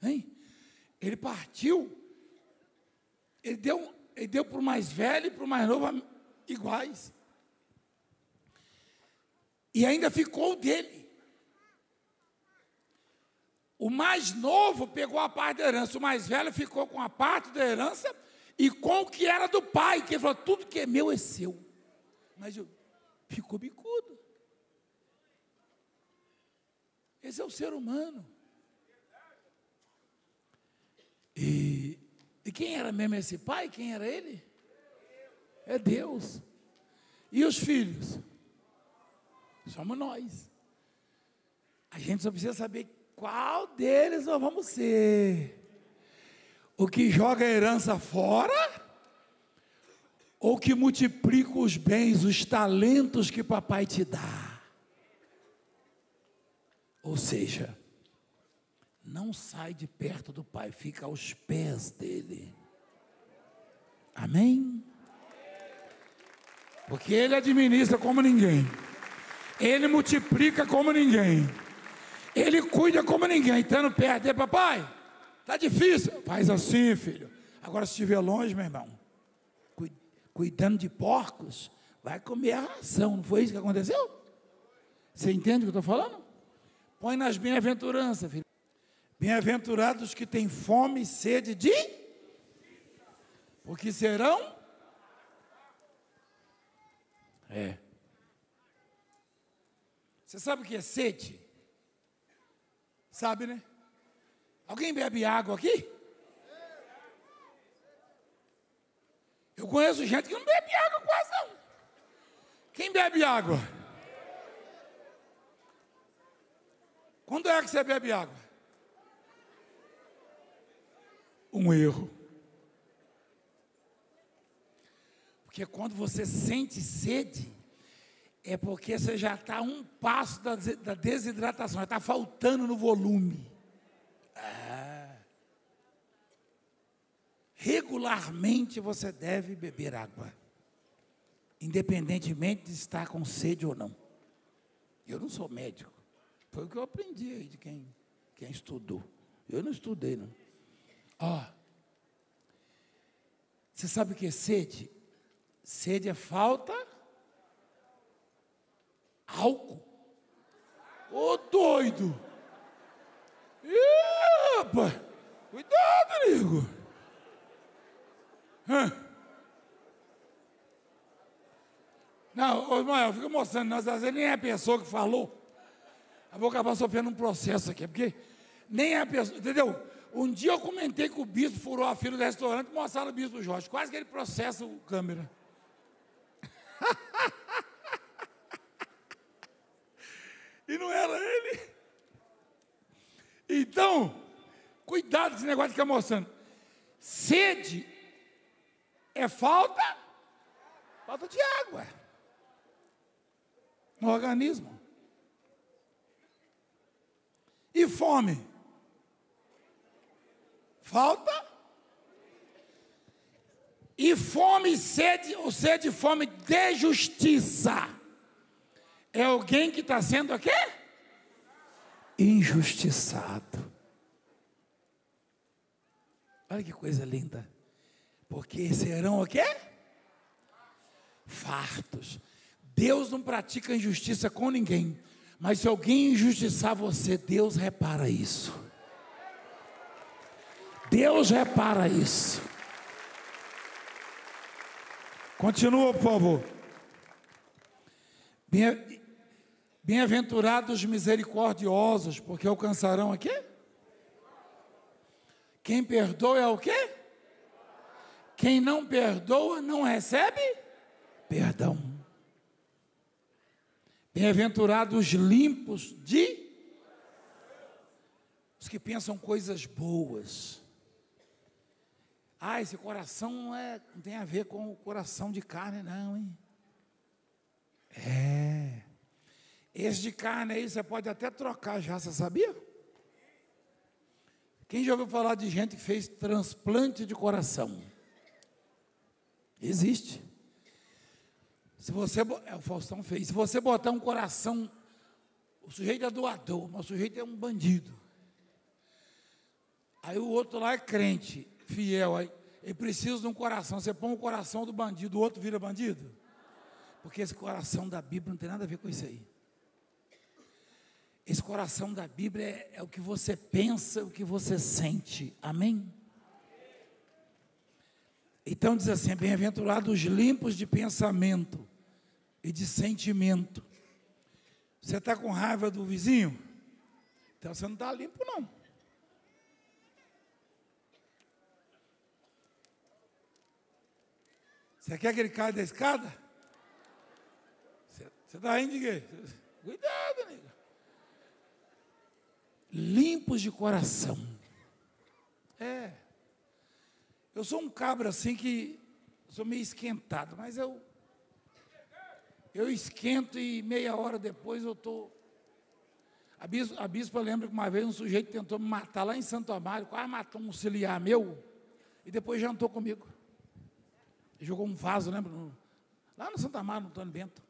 Hein? Ele partiu, ele deu para o mais velho e para o mais novo iguais. E ainda ficou o dele. O mais novo pegou a parte da herança, o mais velho ficou com a parte da herança e com o que era do pai, que ele falou, tudo que é meu é seu. Mas ficou bicudo. Esse é o ser humano. E quem era mesmo esse pai? Quem era ele? É Deus. E os filhos? Somos nós. A gente só precisa saber qual deles nós vamos ser. O que joga a herança fora? Ou que multiplica os bens, os talentos que papai te dá? Ou seja, não sai de perto do pai, fica aos pés dele. Amém? Porque ele administra como ninguém. Ele multiplica como ninguém. Ele cuida como ninguém. Estando perto dele, papai, está difícil. Faz assim, filho. Agora, se estiver longe, meu irmão, cuidando de porcos, vai comer a ração. Não foi isso que aconteceu? Você entende o que eu estou falando? Põe nas bem-aventuranças, filho. Bem-aventurados que têm fome e sede de... Porque serão... Você sabe o que é sede? Sabe, né? Alguém bebe água aqui? Eu conheço gente que não bebe água quase não. Quem bebe água? Quando é que você bebe água? Um erro. Porque quando você sente sede, é porque você já está a um passo da desidratação, já está faltando no volume. Regularmente você deve beber água, independentemente de estar com sede ou não. Eu não sou médico, foi o que eu aprendi aí de quem estudou. Eu não estudei, não. Você sabe o que é sede? Sede é falta álcool. Ô doido! Ih, rapaz! Cuidado, amigo! Não, ô Ismael, fica mostrando, nós às vezes nem é a pessoa que falou. Eu vou acabar sofrendo um processo aqui, porque nem é a pessoa, entendeu? Um dia eu comentei que o bispo furou a fila do restaurante e mostraram o bispo Jorge. Quase que ele processa o câmera. E não era ele. Então, cuidado com esse negócio de ficar mostrando. Sede é falta de água no organismo. E fome? Falta. E fome, sede, ou sede e fome de justiça. É alguém que está sendo o quê? Injustiçado. Olha que coisa linda. Porque serão o quê? Fartos. Deus não pratica injustiça com ninguém. Mas se alguém injustiçar você, Deus repara isso. Deus repara isso. Continua, por favor. Bem-aventurados misericordiosos, porque alcançarão o quê? Quem perdoa é o quê? Quem não perdoa não recebe perdão. Bem-aventurados limpos de os que pensam coisas boas. Esse coração não tem a ver com o coração de carne, não, hein? Esse de carne aí você pode até trocar já, você sabia? Quem já ouviu falar de gente que fez transplante de coração? Existe. Se você, o Faustão fez, se você botar um coração, o sujeito é doador, mas o sujeito é um bandido. Aí o outro lá é crente, fiel, aí ele precisa de um coração, você põe o coração do bandido, o outro vira bandido? Porque esse coração da Bíblia não tem nada a ver com isso aí. Esse coração da Bíblia é o que você pensa, o que você sente, amém? Então diz assim, bem-aventurados os limpos de pensamento e de sentimento. Você está com raiva do vizinho? Então você não está limpo não. Você quer que ele caia da escada? Você está rindo de quê? Cuidado, nega. Limpos de coração. Eu sou um cabra assim que sou meio esquentado, mas eu esquento e meia hora depois eu estou. A bispa lembra que uma vez um sujeito tentou me matar lá em Santo Amaro, quase matou um auxiliar meu, e depois jantou comigo. Ele jogou um vaso, lembra? Lá no Santo Amaro, no Antônio Bento.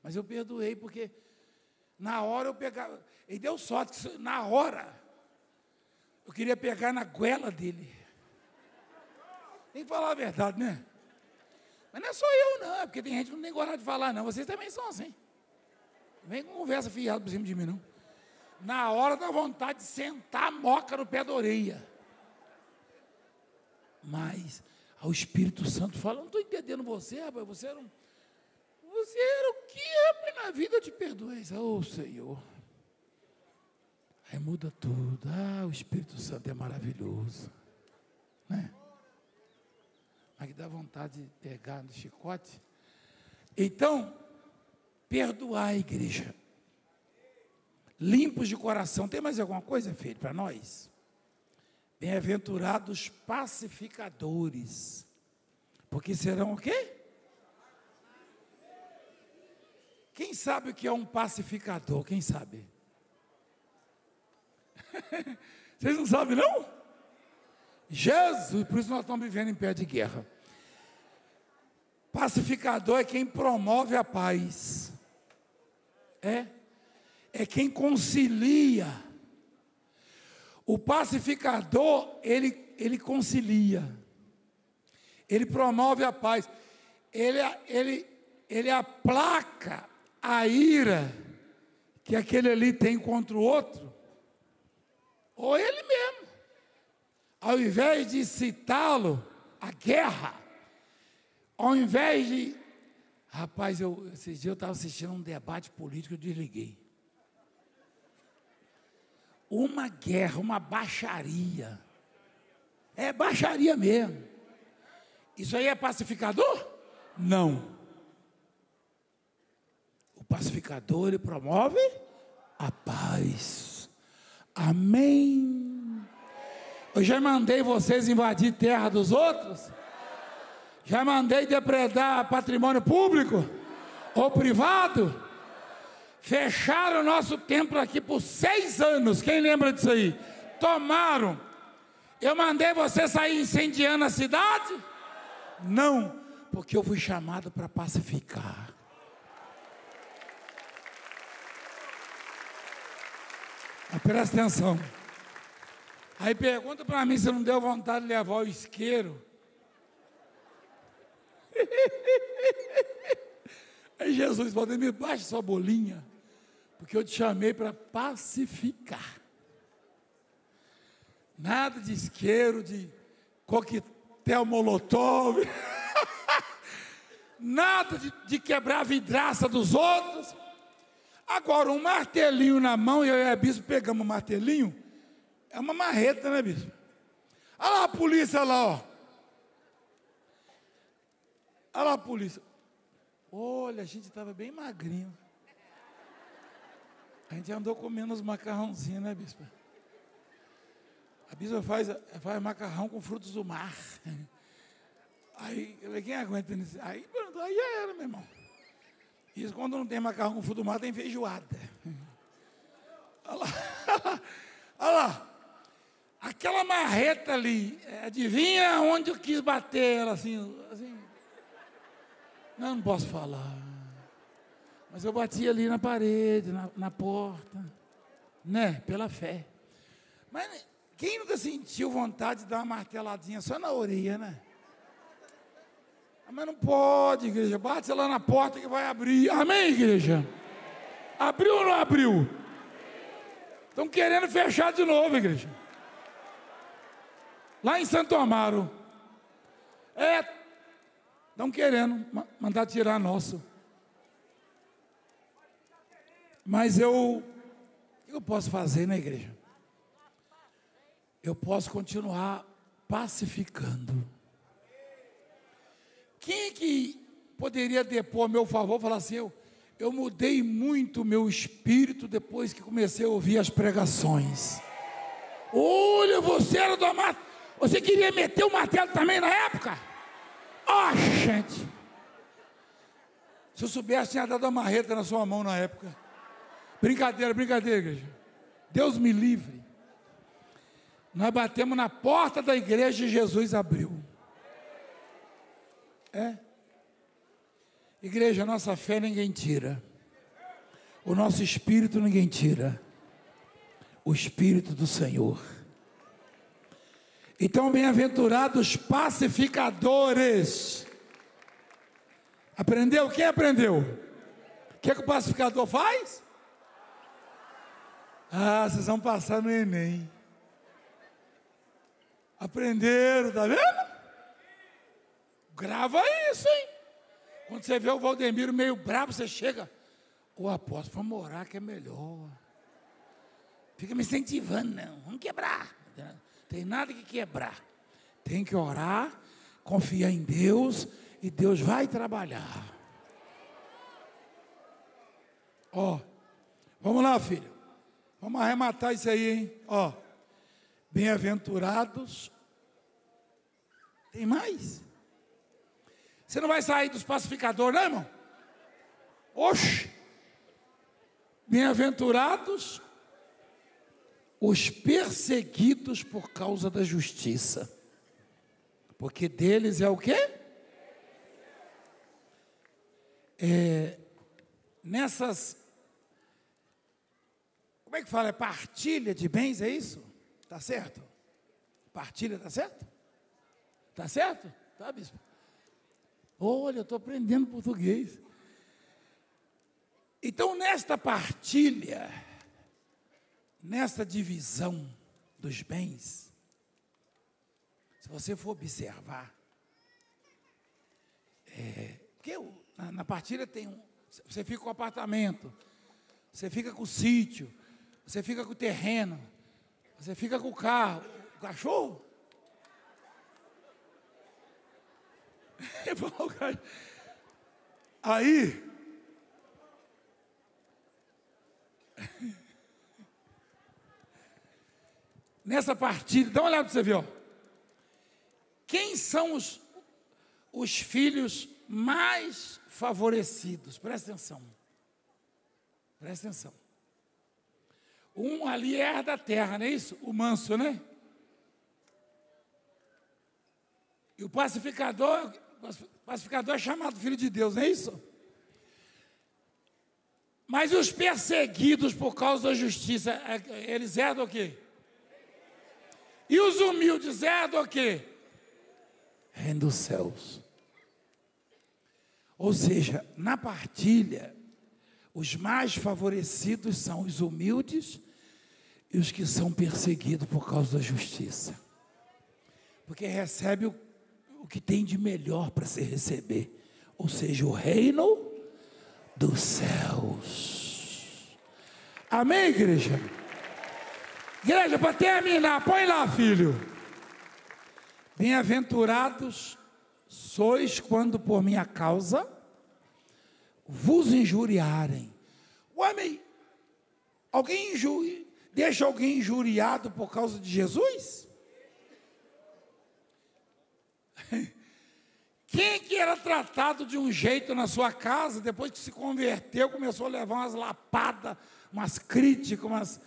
Mas eu perdoei, porque na hora eu pegava, ele deu sorte, que na hora, eu queria pegar na goela dele. Tem que falar a verdade, né? Mas não é só eu não, porque tem gente que não tem coragem de falar não, vocês também são assim. Não vem com conversa fiada por cima de mim não. Na hora dá vontade de sentar a moca no pé da orelha. Mas o Espírito Santo fala, não estou entendendo você, rapaz, você era o que, rapaz, na vida eu te perdoei. Ô Senhor. Aí muda tudo. O Espírito Santo é maravilhoso. Né? Mas que dá vontade de pegar no chicote. Então, perdoar a igreja. Limpos de coração. Tem mais alguma coisa, filho, para nós? Bem-aventurados pacificadores. Porque serão o quê? Quem sabe o que é um pacificador? Quem sabe? Vocês não sabem, não? Jesus, por isso nós estamos vivendo em pé de guerra. Pacificador é quem promove a paz. É quem concilia. O pacificador, ele concilia. Ele promove a paz. Ele aplaca a ira que aquele ali tem contra o outro. Ou ele mesmo. Ao invés de citá-lo, a guerra, ao invés de... Rapaz, esses dias eu estava assistindo um debate político, eu desliguei. Uma guerra, uma baixaria. É baixaria mesmo. Isso aí é pacificador? Não. O pacificador, ele promove a paz. Amém. Eu já mandei vocês invadir terra dos outros? Já mandei depredar patrimônio público ou privado? Fecharam o nosso templo aqui por 6 anos. Quem lembra disso aí? Tomaram. Eu mandei você sair incendiando a cidade? Não, porque eu fui chamado para pacificar. Mas presta atenção. Aí pergunta para mim se não deu vontade de levar o isqueiro. Aí Jesus falou: me baixe sua bolinha, porque eu te chamei para pacificar. Nada de isqueiro, de coquetel molotov, nada de quebrar a vidraça dos outros. Agora, um martelinho na mão, e eu e a bispo pegamos um martelinho, é uma marreta, né, bispo? Olha lá a polícia lá, ó. Olha lá a polícia. Olha, a gente estava bem magrinho. A gente andou comendo uns macarrãozinhos, né, bispo? A bispa faz macarrão com frutos do mar. Aí, quem aguenta nisso? Aí já era, meu irmão. Isso quando não tem macarrão com frutos do mar, tem feijoada. Olha lá. Olha lá. Aquela marreta ali, adivinha onde eu quis bater ela assim? Não posso falar. Mas eu bati ali na parede, na porta, né? Pela fé. Mas quem nunca sentiu vontade de dar uma marteladinha só na orelha, né? Mas não pode, igreja. Bate lá na porta que vai abrir. Amém, igreja? Abriu ou não abriu? Estão querendo fechar de novo, igreja. Lá em Santo Amaro. Estão querendo mandar tirar nosso. Mas o que eu posso fazer na igreja? Eu posso continuar pacificando. Quem é que poderia depor a meu favor, falar assim, eu mudei muito o meu espírito depois que comecei a ouvir as pregações. Olha, você era do amado, você queria meter o martelo também na época? Gente, se eu soubesse, tinha dado a marreta na sua mão na época. Brincadeira, igreja. Deus me livre. Nós batemos na porta da igreja e Jesus abriu. Igreja, nossa fé ninguém tira. O nosso espírito ninguém tira. O Espírito do Senhor. Então, bem-aventurados pacificadores. Aprendeu? Quem aprendeu? O que o pacificador faz? Vocês vão passar no Enem. Aprenderam, tá vendo? Grava isso, hein? Quando você vê o Valdemiro meio bravo, você chega. O apóstolo, vamos orar que é melhor. Fica me incentivando, não. Vamos quebrar. Tem nada que quebrar. Tem que orar, confiar em Deus e Deus vai trabalhar. Vamos lá, filho. Vamos arrematar isso aí, hein? Bem-aventurados. Tem mais? Você não vai sair dos pacificadores, não, irmão? Oxe! Bem-aventurados os perseguidos por causa da justiça, porque deles é o quê? Nessas, como é que fala? É partilha de bens, é isso? Tá certo? Partilha, tá certo? Tá certo? Tá, bispo? Olha, eu estou aprendendo português. Então, nesta partilha, nesta divisão dos bens, se você for observar, porque na partilha tem você fica com o apartamento, você fica com o sítio, você fica com o terreno, você fica com o carro, o cachorro. Aí, nessa partilha, dá uma olhada para você ver, ó. Quem são os filhos mais favorecidos? Presta atenção. Presta atenção. Um ali herda a terra, não é isso? O manso, né? E o pacificador é chamado filho de Deus, não é isso? Mas os perseguidos por causa da justiça, eles herdam o quê? E os humildes herdam o quê? Reino dos céus. Ou seja, na partilha, os mais favorecidos são os humildes e os que são perseguidos por causa da justiça. Porque recebe o que tem de melhor para se receber. Ou seja, o reino dos céus. Amém, igreja? Igreja, para terminar, põe lá, filho. Bem-aventurados sois quando por minha causa vos injuriarem. Homem, deixa alguém injuriado por causa de Jesus? Quem que era tratado de um jeito na sua casa, depois que se converteu, começou a levar umas lapadas, umas críticas,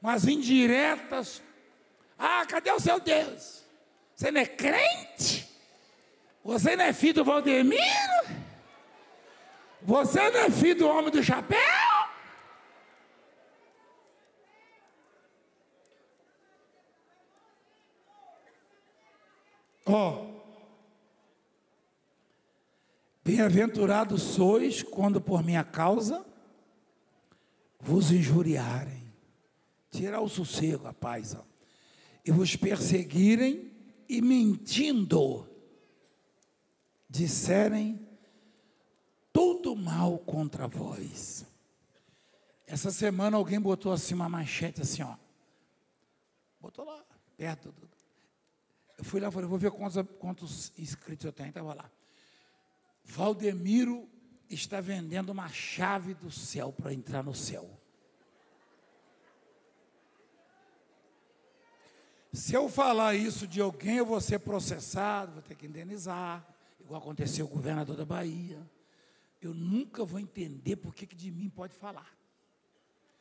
umas indiretas? Ah, cadê o seu Deus? Você não é crente? Você não é filho do Valdemiro? Você não é filho do homem do chapéu? Bem-aventurados sois quando por minha causa vos injuriarem, tirar o sossego, a paz, e vos perseguirem e mentindo disserem todo mal contra vós. Essa semana alguém botou assim uma manchete assim, ó. Botou lá, perto do... Eu fui lá e falei, vou ver quantos inscritos eu tenho. Estava lá. Valdemiro está vendendo uma chave do céu para entrar no céu. Se eu falar isso de alguém, eu vou ser processado, vou ter que indenizar, igual aconteceu com o governador da Bahia. Eu nunca vou entender por que de mim pode falar.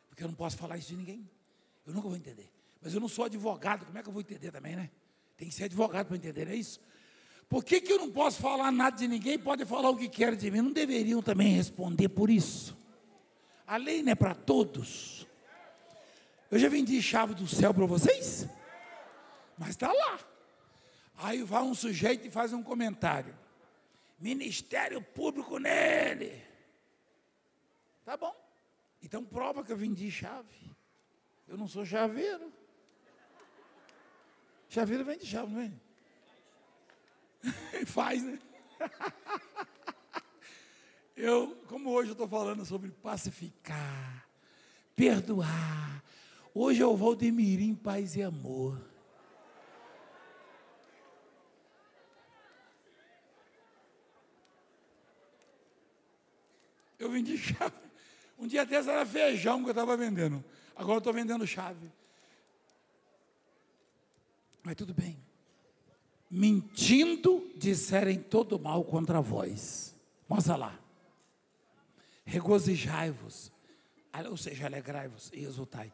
Porque eu não posso falar isso de ninguém. Eu nunca vou entender. Mas eu não sou advogado, como é que eu vou entender também, né? Tem que ser advogado para entender, é isso? Por que eu não posso falar nada de ninguém, pode falar o que quer de mim? Não deveriam também responder por isso? A lei não é para todos. Eu já vendi chave do céu para vocês? Mas está lá. Aí vai um sujeito e faz um comentário. Ministério público nele. Tá bom. Então prova que eu vendi chave. Eu não sou chaveiro. Chaveiro vende chave, não é? Faz, né? Como hoje eu estou falando sobre pacificar, perdoar. Hoje eu vou Valdemirim em paz e amor. Eu vendi chave. Um dia desse era feijão que eu estava vendendo. Agora eu estou vendendo chave. Mas tudo bem. Mentindo, disserem todo mal contra vós. Mostra lá. Regozijai-vos. Ou seja, alegrai-vos e exultai.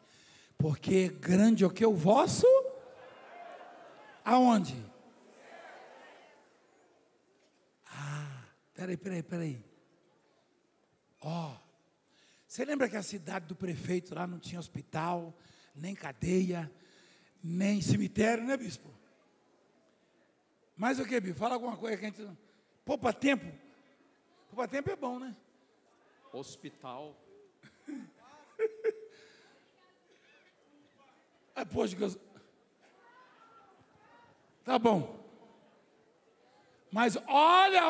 Porque grande é o que o vosso? Aonde? Peraí. Você lembra que a cidade do prefeito lá não tinha hospital? nem cadeia, nem cemitério, né, bispo? Mas o que, bispo? Fala alguma coisa que a gente... Poupa tempo. Poupa tempo é bom, né? Hospital. Poxa, tá bom. Mas olha.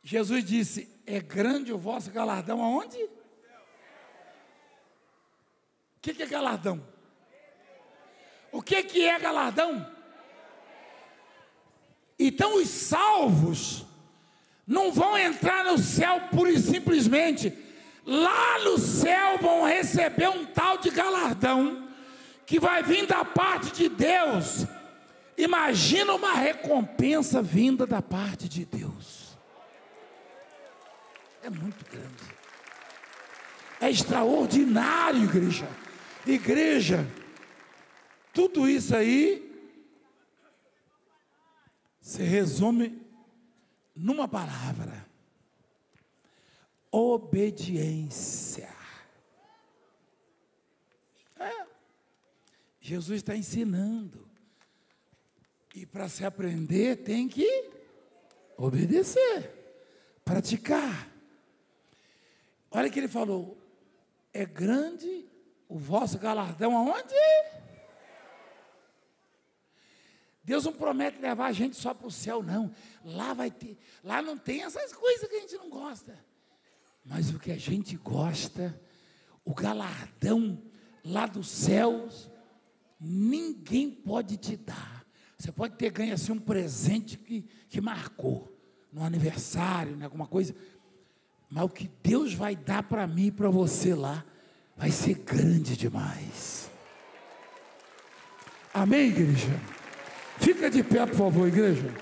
Jesus disse, é grande o vosso galardão aonde? O que é galardão? O que é galardão? Então os salvos não vão entrar no céu pura e simplesmente. Lá no céu vão receber um tal de galardão que vai vir da parte de Deus. Imagina uma recompensa vinda da parte de Deus. É muito grande. É extraordinário, igreja. Igreja, tudo isso aí se resume numa palavra: obediência. Jesus está ensinando. E para se aprender tem que obedecer, praticar. Olha que ele falou: é grande o vosso galardão aonde? Deus não promete levar a gente só para o céu, não. Lá vai ter, lá não tem essas coisas que a gente não gosta. Mas o que a gente gosta, o galardão lá dos céus, ninguém pode te dar. Você pode ter ganho assim um presente que marcou, no aniversário, né, alguma coisa. Mas o que Deus vai dar para mim e para você lá, vai ser grande demais. Amém, igreja? Fica de pé, por favor, igreja.